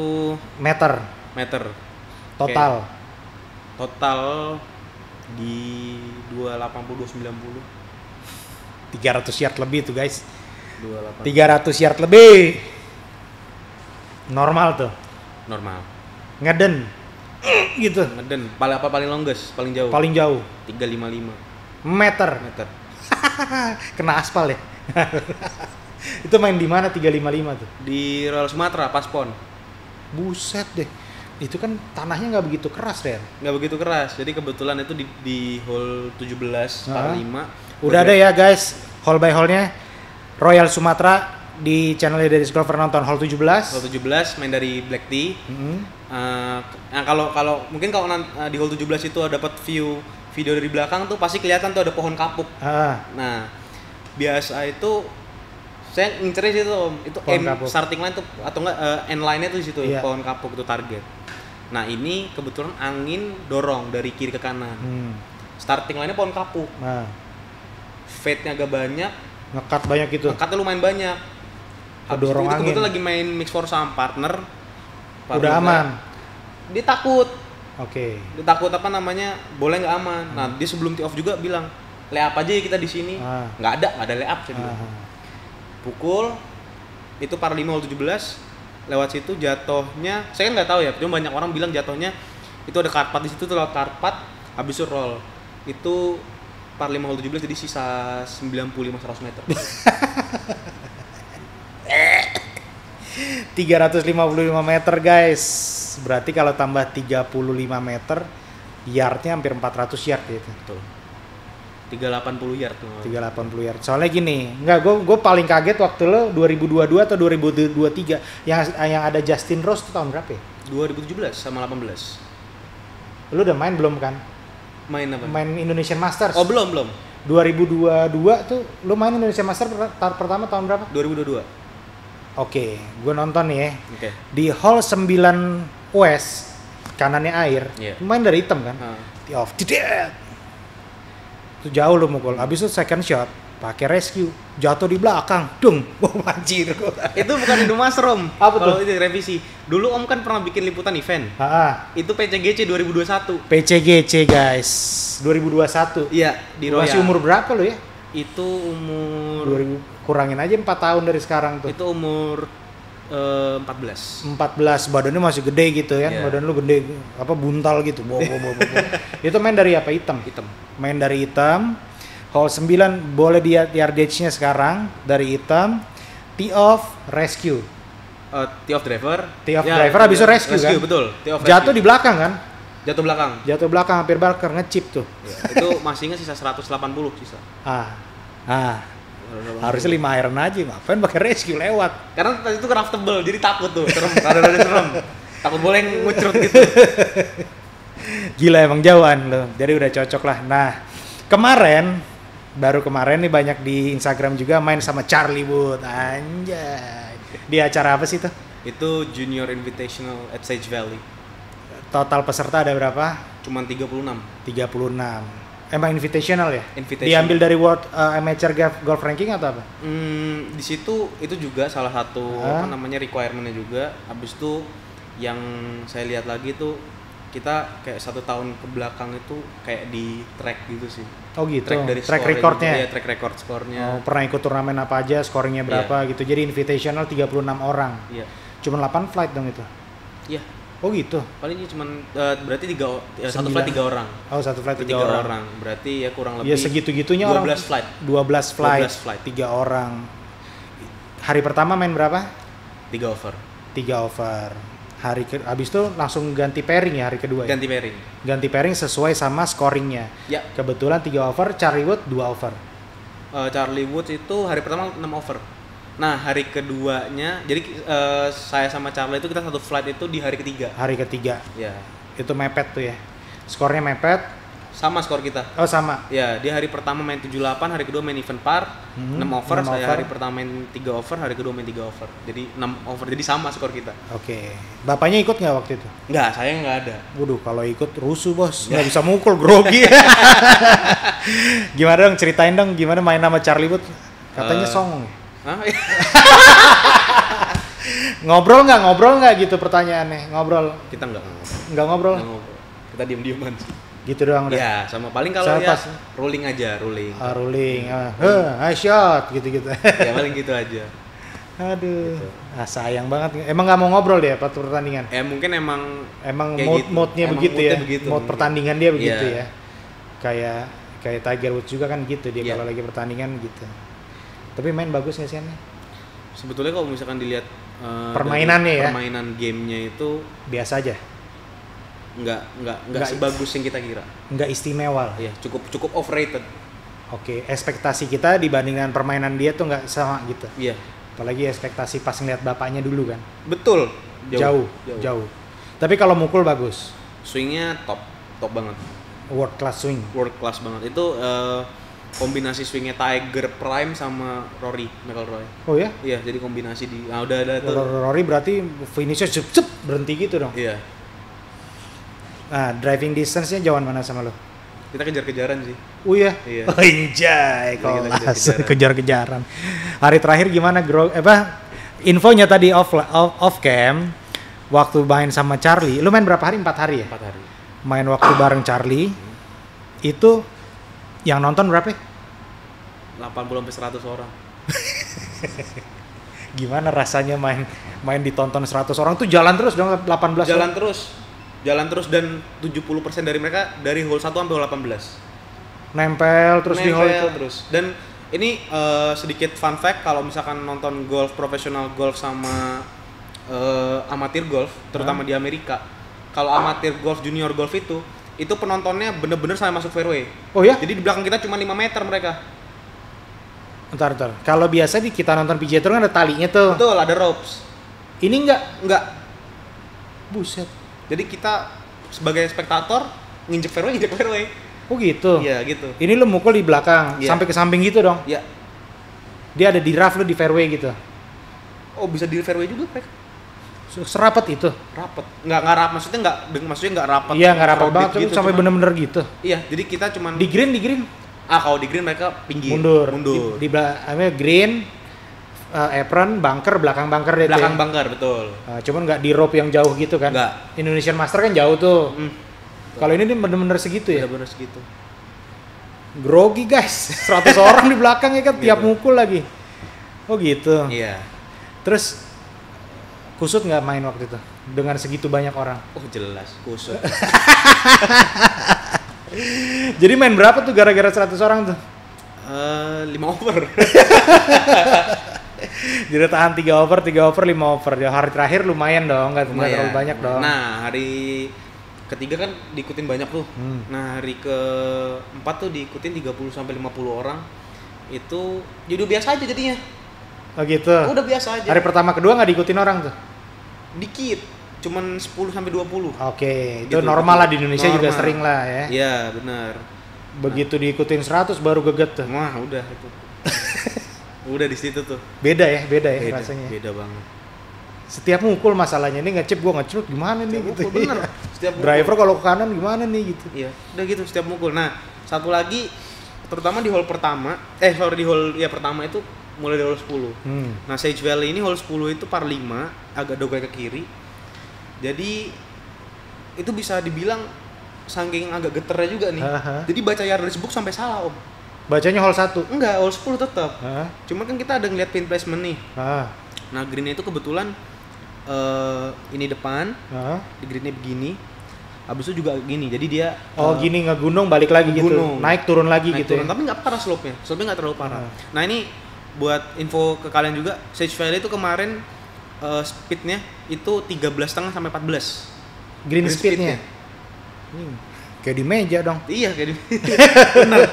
Meter total. Total di 280 290. 300 yard lebih tuh guys. 280. 300 yard lebih. Normal tuh. Normal. Ngeden. Gitu. Ngeden. Paling longest, paling jauh. Paling jauh 355 meter. Kena aspal ya. Itu main di mana 355 tuh? Di Royal Sumatera, Paspon. Buset deh. Itu kan tanahnya nggak begitu keras, Ren. Nggak begitu keras. Jadi kebetulan itu di hole 17 par 5. Udah ada ya guys, hole by hole-nya Royal Sumatera di channelnya dari Golfer nonton hole 17. Hole 17 main dari Black Tee. Nah kalau mungkin kalau di hole 17 itu dapat video dari belakang tuh pasti kelihatan tuh ada pohon kapuk. Nah, biasa itu saya ngincernya situ Om. Itu starting line tuh atau enggak end line-nya tuh di situ, pohon kapuk itu target. Nah, ini kebetulan angin dorong dari kiri ke kanan. Starting line-nya pohon kapuk. Fade-nya agak banyak, ngekat banyak gitu. Ngekatnya lumayan banyak. Dorong itu angin. kebetulan lagi main mix for sama partner. Udah aman. Dia takut. Oke. Dia takut apa namanya? Boleh nggak aman. Nah, dia sebelum tee off juga bilang, "Layup aja ya kita di sini." Nggak ada layup saya bilang. Pukul itu par 5 hole 17 lewat situ jatuhnya. Saya kan nggak tahu ya, cuma banyak orang bilang jatuhnya itu ada karpat di situ tuh, lewat karpat habis itu roll. Itu par 5 hole 17 jadi sisa 95-100 meter. 355 meter guys. Berarti kalau tambah 35 meter yardnya hampir 400 yard gitu. Betul. 380 yard tuh. 380 yard. Soalnya gini, gue paling kaget waktu lo 2022 atau 2023 yang ada Justin Rose tuh tahun berapa ya? 2017 sama 18. Lo udah main belum kan? Main apa? Main Indonesian Masters. Oh, belum. 2022 tuh lo main Indonesian Masters pertama tahun berapa? 2022. Oke, gue nonton nih ya. Oke. Di hole 9 West, kanannya air. Main dari hitam kan? Tee off. Tidak. Itu jauh lo mukul. Abis itu second shot, pakai rescue, jatuh di belakang. Dung. Anjir. Itu bukan Indomaster Om. Apa tuh? Kalau itu revisi. Dulu Om kan pernah bikin liputan event. Itu PCGC 2021. PCGC guys. 2021. Iya, di Royal. Masih umur berapa lo ya? Itu umur 2000, kurangin aja 4 tahun dari sekarang tuh. Itu umur 14. Badannya masih gede gitu kan. Badan lu gede, apa buntal gitu. Itu main dari apa? Hitam. Main dari hitam. Hole 9 boleh di yardage-nya sekarang dari hitam. Tee off, rescue. Tee off driver. Habis itu rescue kan? Betul. Jatuh di belakang kan? Jatuh belakang hampir bakar ngechip tuh. Itu masih ingat sisa 180 sisa. Harusnya 5 iron aja, ngapain pakai rescue lewat? Karena tadi itu craftable, jadi takut tuh, serem, rada serem. Takut boleh ngucrut gitu. Gila emang jauhan loh, jadi udah cocok lah. Nah, baru kemarin nih banyak di Instagram juga main sama Charlie Wood, anjay. Di acara apa sih tuh? Itu Junior Invitational at Sage Valley. Total peserta ada berapa? Cuman 36. Emang invitational ya? Invitational. Diambil dari World Amateur Golf Ranking atau apa? Di situ itu juga salah satu requirement-nya juga. Habis itu yang saya lihat lagi tuh kita kayak 1 tahun ke belakang itu kayak di track gitu sih. Oh gitu. Track dari Track score recordnya. gitu. Iya, track record skornya. Oh, pernah ikut turnamen apa aja, scoringnya berapa gitu. Jadi invitational 36 orang. Iya. Cuma 8 flight dong itu. Iya. Oh gitu. Paling cuman berarti satu flight 3 orang. Oh, satu flight 3 orang. orang. Berarti ya kurang lebih Ya segitu-gitunya 12 orang. flight. 12 flight. 12 flight. 3 orang. Hari pertama main berapa? 3 over. 3 over. Habis itu langsung ganti pairing ya hari kedua ya? Ganti pairing. Ganti pairing sesuai sama scoringnya. Ya. Kebetulan 3 over, Charlie Wood 2 over. Charlie Woods itu hari pertama 6 over. Nah, hari keduanya, jadi saya sama Charlie itu kita satu flight itu di hari ketiga. Hari ketiga. Ya. Itu mepet tuh ya. Skornya mepet. Sama skor kita. Oh, sama. Ya, dia hari pertama main 78, hari kedua main event par, 6 over. 6 Saya over. hari pertama main 3 over, hari kedua main 3 over. Jadi 6 over, jadi sama skor kita. Oke. Bapaknya ikut nggak waktu itu? Enggak, saya nggak ada. Waduh, kalau ikut rusuh bos, nggak bisa mukul, grogi. Gimana dong, ceritain dong gimana main sama Charlie Wood? Katanya songong ya? Hah? Ngobrol nggak gitu pertanyaannya? Ngobrol? Kita nggak Ngobrol? ngobrol. Kita diem-dieman. Gitu doang udah? Ya, sama paling kalau Sama ya pas. rolling aja, rolling. Rolling, nice shot, gitu-gitu. Ya paling gitu aja. Aduh, sayang banget. Emang nggak mau ngobrol dia pas pertandingan? Mungkin emang Emang kayak gitu. moodnya Emang begitu moodnya ya, begitu, mood mungkin. pertandingan dia begitu Iya. ya. Kayak Tiger Woods juga kan gitu dia Iya. kalau lagi pertandingan gitu. Tapi main bagus nggak sih Annya? Sebetulnya kalau misalkan dilihat Permainannya dari ya? permainan gamenya itu Biasa aja, nggak sebagus yang kita kira. nggak istimewa lah. Ya, cukup overrated. Oke, ekspektasi kita dibandingkan permainan dia tuh nggak sama gitu. Iya. Apalagi ekspektasi pas ngeliat bapaknya dulu kan. Betul. Jauh. Tapi kalau mukul bagus, Swingnya top banget. world class swing. World class banget. Itu kombinasi swingnya Tiger Prime sama Rory McIlroy. Oh ya? Iya, jadi kombinasi udah ada tuh. Rory berarti finishnya cep berhenti gitu dong. Iya. Nah, driving distance-nya jauhan mana sama lo? Kita kejar-kejaran sih. Oh iya? Iya. Oh, injay, Kita kelas. kejar-kejaran. Kejar-kejaran. Hari terakhir gimana, infonya tadi off cam, waktu main sama Charlie, lu main berapa hari? 4 hari ya? 4 hari. Main waktu bareng Charlie, itu yang nonton berapa? 80 sampai 100 orang. Gimana rasanya main ditonton 100 orang tuh jalan terus dong 18 Jalan orang? terus dan 70% dari mereka dari hole 1 sampai hole 18. Nempel terus di hole itu. terus. Dan ini sedikit fun fact, kalau misalkan nonton golf, profesional golf sama amatir golf, terutama di Amerika. Kalau amatir golf, junior golf itu penontonnya bener-bener sampai masuk fairway. Oh ya? Jadi di belakang kita cuma 5 meter mereka. Bentar. Kalau biasa kita nonton PGA Tour kan ada talinya tuh. Betul, ada ropes. Ini enggak. Buset. Jadi kita sebagai spektator nginjek fairway. Oh gitu. Iya, gitu. Ini lu mukul di belakang, Iya. sampai ke samping gitu dong. Iya. Dia ada di rough, lu di fairway gitu. Oh, bisa di fairway juga mereka. Serapat itu. Rapet. Enggak rapat, maksudnya enggak rapat. Iya, nggak rapat crowded banget tuh, sampai cuman- bener-bener gitu. Iya, jadi kita cuman Di green. kalau di green mereka pinggir. Mundur. Mundur. Di green, apron, bunker, belakang bunker deh. Belakang bunker, betul. Cuman nggak di rope yang jauh gitu kan. Nggak. Indonesian Master kan jauh tuh. Hmm. Kalau ini dia bener-bener segitu ya. Bener-bener segitu. Grogi guys. 100 orang di belakang ya kan tiap Gitu. mukul lagi. Oh gitu. Iya. Terus kusut nggak main waktu itu dengan segitu banyak orang? Oh, jelas kusut. Jadi main berapa tuh gara-gara 100 orang tuh? 5 over. Jadi tahan 3 over, 5 over. Ya, hari terakhir lumayan dong, nggak terlalu banyak dong. Nah, hari ketiga kan diikutin banyak tuh. Nah, hari keempat tuh diikutin 30 sampai 50 orang. Itu jadi udah biasa aja jadinya. Oh gitu. Udah biasa aja. Hari pertama kedua nggak diikutin orang tuh? Dikit. Cuman 10 sampai 20. Oke, itu Gitu. normal lah di Indonesia juga Normal. sering lah ya. Iya, benar. Begitu diikutin 100 baru geget tuh. Wah, udah itu. Udah di situ tuh. Beda ya rasanya. Beda banget. Setiap mukul masalahnya ini ngechip gua ngecrut gimana nih gitu. Mukul, bener. Setiap mukul. Driver kalau ke kanan gimana nih gitu. Iya, udah gitu setiap mukul. Nah, satu lagi terutama di hole pertama, di hole ya pertama itu mulai dari hole 10. Nah, Sage Valley ini hole 10 itu par 5, agak dogay ke kiri. Jadi itu bisa dibilang saking agak geternya juga nih. Jadi baca yardage book sampai salah om. Bacanya hole 1? Enggak, hole 10 tetap. Cuma kan kita ada ngeliat pin placement nih. Nah greennya itu kebetulan ini depan, di greennya begini. Habis itu juga gini, jadi dia gini ngegunung balik lagi gitu, naik turun lagi gitu turun, tapi nggak parah slope-nya nggak terlalu parah. Nah ini buat info ke kalian juga, Sage Valley itu kemarin speednya itu 13,5 sampai 14 green speednya. Kayak di meja dong. Iya kayak di benar,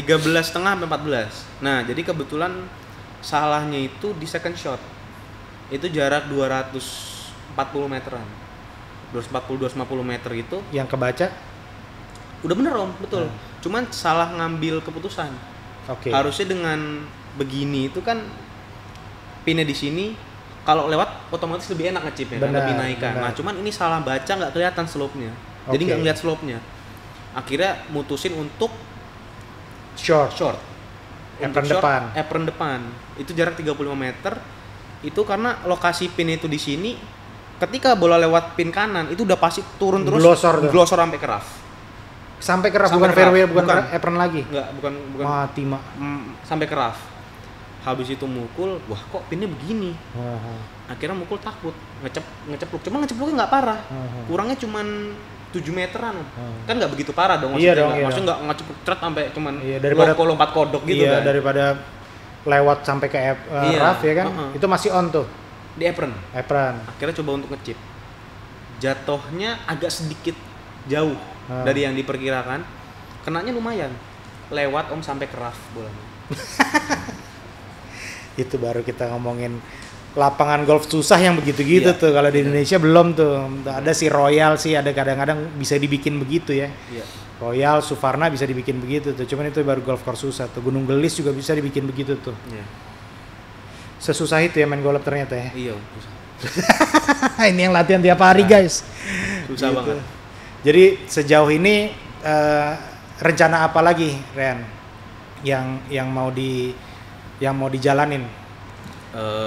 13,5 sampai 14. Nah jadi kebetulan salahnya itu di second shot, itu jarak 240 meteran, 250 meter itu yang kebaca udah bener om, betul. Cuman salah ngambil keputusan. Harusnya dengan begini itu kan pinnya di sini, kalau lewat otomatis lebih enak ngechipnya kan, lebih naikkan. Nah cuman ini salah baca, nggak kelihatan slope-nya, jadi nggak ngeliat slope-nya. Akhirnya mutusin untuk short apron depan itu jarak 35 meter. Itu karena lokasi pin itu di sini, ketika bola lewat pin kanan itu udah pasti turun terus glosor sampai ke rough. Sampai ke rough, bukan fairway, bukan apron lagi. Enggak, bukan mati mak. Sampai ke rough. Habis itu mukul, wah kok pinnya begini. Akhirnya mukul takut, ngecepluk. Cuma ngecepluknya nggak parah. Kurangnya cuman 7 meteran. Kan nggak begitu parah dong maksudnya. Maksudnya nggak ngecepluk ceret sampai cuman lompat kodok gitu kan. Daripada lewat sampai ke rough ya kan. Itu masih on tuh. Di apron. Akhirnya coba untuk ngechip. Jatuhnya agak sedikit jauh dari yang diperkirakan. Kenanya lumayan. Lewat om sampai ke rough bolanya. Itu baru kita ngomongin lapangan golf susah yang begitu-gitu tuh. Kalau di Indonesia belum tuh. Ada si Royal sih, ada kadang-kadang bisa dibikin begitu ya. Royal, Suvarna bisa dibikin begitu tuh. Cuman itu baru golf course susah tuh. Gunung Gelis juga bisa dibikin begitu tuh. Sesusah itu ya main golf ternyata ya. Iya. Ini yang latihan tiap hari guys. Susah gitu banget. Jadi sejauh ini rencana apa lagi Ren yang mau dijalanin?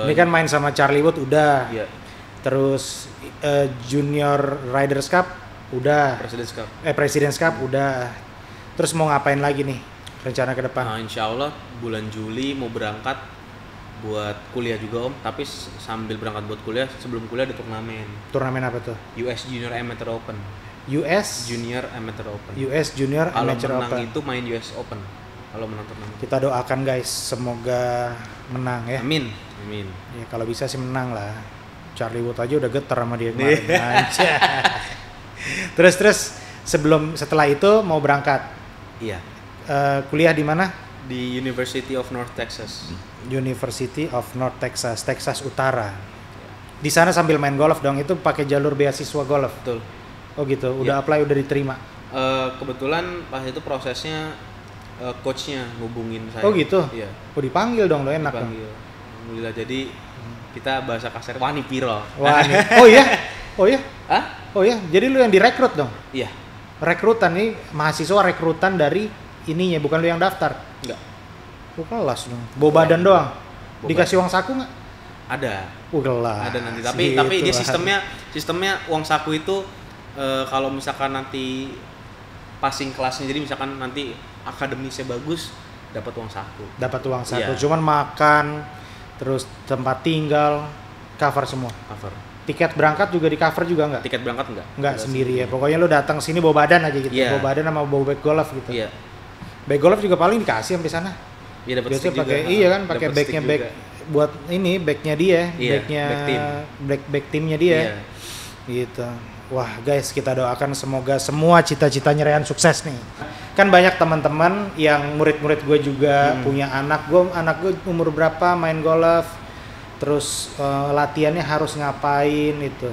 Ini kan main sama Charlie Wood udah. Terus Junior Riders Cup udah. President's Cup udah. Terus mau ngapain lagi nih rencana ke depan? Nah, insya Allah bulan Juli mau berangkat buat kuliah juga om. Tapi sambil berangkat buat kuliah, sebelum kuliah ada turnamen. Turnamen apa tuh? US Junior Amateur Open. US Junior Amateur Open. US Junior Amateur Open. Kalau menang itu main US Open. Kalau menang turnamen. Kita doakan guys, semoga menang ya. Amin. Ya kalau bisa sih menang lah. Charlie Wood aja udah getar sama dia kemarin. Terus setelah itu mau berangkat. Iya. Kuliah di mana? Di University of North Texas. University of North Texas, Texas Utara. Di sana sambil main golf dong. Itu pakai jalur beasiswa golf. Betul. Oh gitu. Udah apply, udah diterima. Kebetulan pas itu prosesnya coachnya ngubungin saya. Oh gitu. Iya. Oh dipanggil dong, lo enak dong. Alhamdulillah, jadi kita bahasa kasar wani piro. Oh iya? Hah? Oh iya, jadi lu yang direkrut dong? Iya. Rekrutan nih, mahasiswa rekrutan dari ininya, bukan lu yang daftar? Enggak. Kelas dong. Bawa badan doang? Dikasih uang saku nggak? Ada. Kelas. Ada nanti, tapi dia sistemnya uang saku itu kalau misalkan nanti passing kelasnya, jadi misalkan nanti akademisnya bagus, dapat uang saku. Iya. Cuman makan, terus tempat tinggal, cover semua. Tiket berangkat juga di cover juga nggak? Tiket berangkat nggak sendiri ya. Pokoknya lu datang sini bawa badan aja gitu. Bawa badan sama bawa bag golf gitu. Iya. Bag golf juga paling dikasih sampai sana. Iya, dapat stick juga. Iya kan, pakai bagnya bag buat ini, bagnya dia, bag timnya dia. Gitu. Wah guys, kita doakan semoga semua cita-citanya Rehan sukses nih. Kan banyak teman-teman yang murid-murid gue juga punya anak gue umur berapa main golf, terus latihannya harus ngapain itu,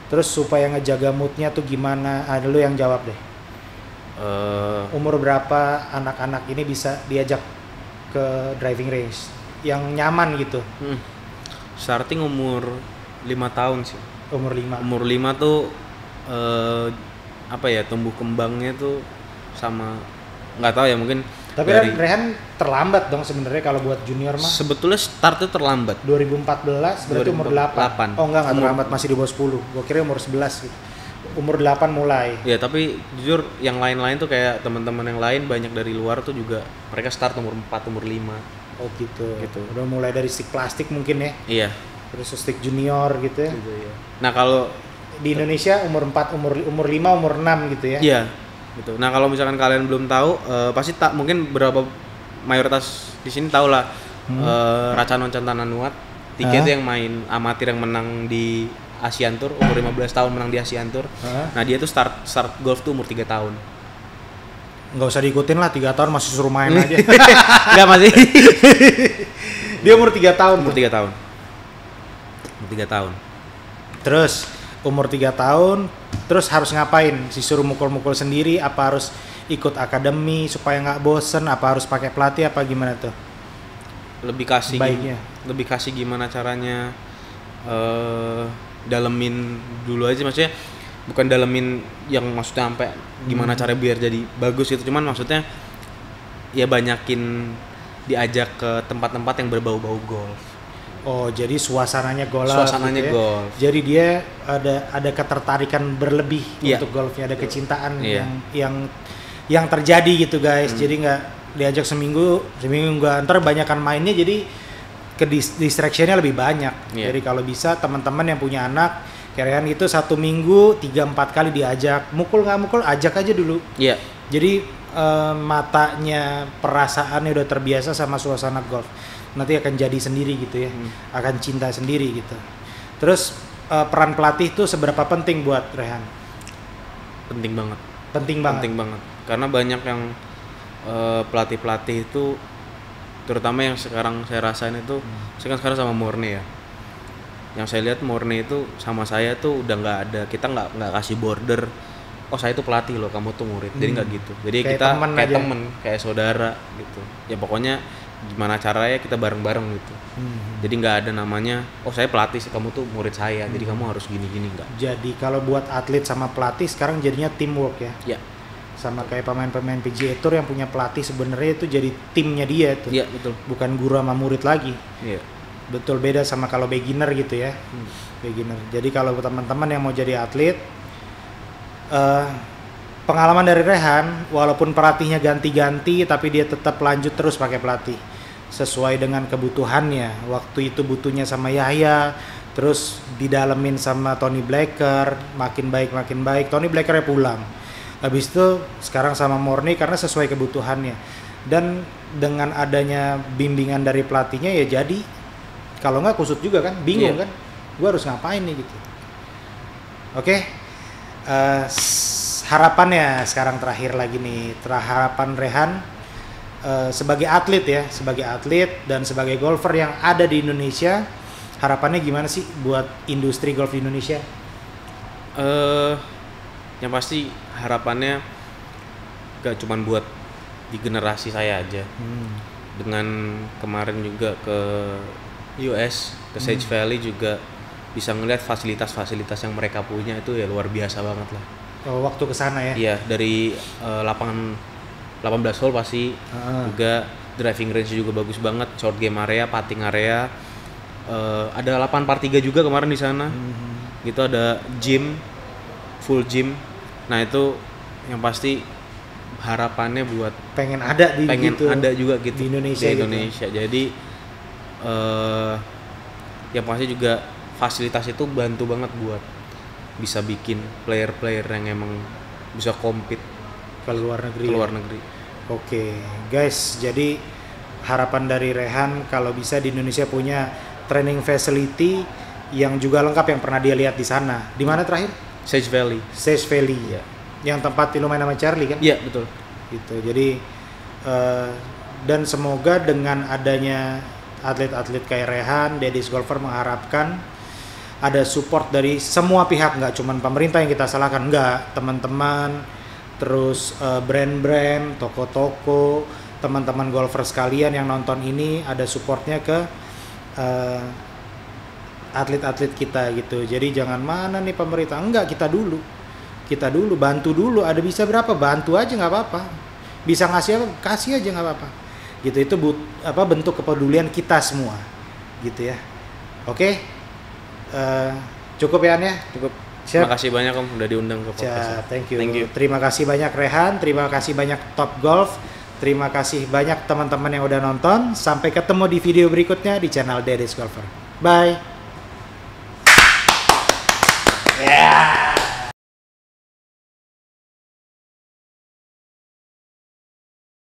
terus supaya ngejaga moodnya tuh gimana? Ada lu yang jawab deh. Umur berapa anak-anak ini bisa diajak ke driving range yang nyaman gitu? Starting umur 5 tahun sih. Umur 5 tuh tumbuh kembangnya tuh sama, nggak tahu ya, mungkin. Tapi Rehan terlambat dong sebenarnya kalau buat junior mah. Sebetulnya startnya terlambat. 2014 berarti umur 8. Oh enggak terlambat, masih di bawah 10. Gua kira umur 11 gitu. umur 8 mulai. Ya tapi jujur yang lain-lain tuh kayak teman-teman yang lain banyak dari luar tuh juga mereka start umur 4, umur 5. Oh gitu. Gitu. Udah mulai dari stick plastik mungkin ya. Iya. Terus stick junior gitu ya. Gitu, ya. Nah kalau Di Indonesia umur 4, umur 5, umur 6 gitu ya. iya gitu. Nah kalau misalkan kalian belum tahu, pasti tak mungkin berapa mayoritas di sini tahu lah Ratchanon Chantananuat. Tiga itu yang main amatir yang menang di Asian Tour, umur 15 tahun menang di Asian Tour. Nah dia tuh start golf tuh umur 3 tahun. Nggak usah diikutin lah, 3 tahun masih suruh main aja. Enggak masih. Dia umur 3 tahun. Umur 3 tahun. Umur 3 tahun. Terus umur 3 tahun, terus harus ngapain? Disuruh mukul-mukul sendiri, apa harus ikut akademi supaya nggak bosen, apa harus pakai pelatih, apa gimana tuh? Lebih kasih Baiknya. lebih kasih gimana caranya dalemin dulu aja, maksudnya bukan dalemin yang maksudnya sampai gimana cara biar jadi bagus itu, cuman maksudnya ya banyakin diajak ke tempat-tempat yang berbau-bau golf. Oh, jadi suasananya golf. Suasananya gitu ya. golf. Jadi dia ada ketertarikan berlebih Iya. untuk golfnya, ada kecintaan Iya. yang terjadi gitu guys. Jadi nggak diajak seminggu nggak, ntar banyakan mainnya jadi distractionnya lebih banyak. Iya. Jadi kalau bisa teman-teman yang punya anak kalian itu 1 minggu 3-4 kali diajak, mukul nggak mukul ajak aja dulu. Iya. Jadi matanya, perasaannya udah terbiasa sama suasana golf, nanti akan jadi sendiri gitu ya, akan cinta sendiri gitu. Terus peran pelatih tuh seberapa penting buat Rehan? Penting banget. Penting banget. Penting banget. Karena banyak yang pelatih-pelatih itu, terutama yang sekarang saya rasain itu, saya kan sekarang sama Murni ya. Yang saya lihat Murni itu sama saya tuh udah nggak ada, kita nggak kasih border. Oh saya itu pelatih loh, kamu tuh murid. Jadi nggak gitu. Jadi Kayak kita temen kayak aja. temen, kayak saudara gitu. Ya pokoknya gimana caranya kita bareng-bareng gitu. Jadi nggak ada namanya, oh saya pelatih sih, kamu tuh murid saya, jadi kamu harus gini-gini, nggak. Jadi kalau buat atlet sama pelatih sekarang jadinya teamwork ya. Ya, Sama kayak pemain-pemain PGA Tour yang punya pelatih, sebenarnya itu jadi timnya dia tuh. iya betul. Bukan guru sama murid lagi. Iya. Betul, beda sama kalau beginner gitu ya. Beginner. Jadi kalau teman-teman yang mau jadi atlet, pengalaman dari Rehan, walaupun pelatihnya ganti-ganti tapi dia tetap lanjut terus pakai pelatih sesuai dengan kebutuhannya. Waktu itu butuhnya sama Yahya, terus didalemin sama Tony Blacker, makin baik. Tony Blackernya pulang. Habis itu sekarang sama Murni karena sesuai kebutuhannya. Dan dengan adanya bimbingan dari pelatihnya ya jadi, kalau nggak kusut juga kan, bingung kan, gue harus ngapain nih gitu. Oke. Harapannya sekarang terakhir lagi nih, harapan Rehan sebagai atlet ya, sebagai atlet dan sebagai golfer yang ada di Indonesia, harapannya gimana sih buat industri golf di Indonesia? Yang pasti harapannya gak cuman buat di generasi saya aja. Dengan kemarin juga ke US, ke Sage Valley juga bisa ngeliat fasilitas-fasilitas yang mereka punya itu ya luar biasa banget lah. Waktu kesana ya? Iya, dari lapangan 18 hole pasti juga, driving range juga bagus banget, short game area, putting area, ada lapangan par 3 juga kemarin di sana. Gitu ada gym, full gym. Nah itu yang pasti harapannya buat pengen ada gitu, ada juga gitu di Indonesia. Gitu. Jadi yang pasti juga fasilitas itu bantu banget buat bisa bikin player-player yang emang bisa compete ke luar negeri. Oke, guys, jadi harapan dari Rehan kalau bisa di Indonesia punya training facility yang juga lengkap yang pernah dia lihat di sana. Di mana terakhir? Sage Valley. Ya. Yang tempat lu main sama Charlie kan? Iya, betul. Gitu. Jadi dan semoga dengan adanya atlet-atlet kayak Rehan, Daddy's Golfer mengharapkan ada support dari semua pihak, nggak cuma pemerintah yang kita salahkan, nggak, teman-teman, terus brand-brand, toko-toko, teman-teman golfer sekalian yang nonton ini ada supportnya ke atlet-atlet kita gitu. Jadi jangan mana nih pemerintah, enggak, kita dulu bantu dulu, ada bisa berapa bantu aja nggak apa-apa, bisa ngasih apa kasih aja nggak apa-apa gitu. Itu bentuk kepedulian kita semua gitu ya. Oke. Cukup ya An ya? Cukup. Siap. Makasih banyak Om udah diundang ke podcast. Thank you. Thank you. Terima kasih banyak Rehan, terima kasih banyak Top Golf, terima kasih banyak teman-teman yang udah nonton. Sampai ketemu di video berikutnya di channel Deddy's Golfer. Bye.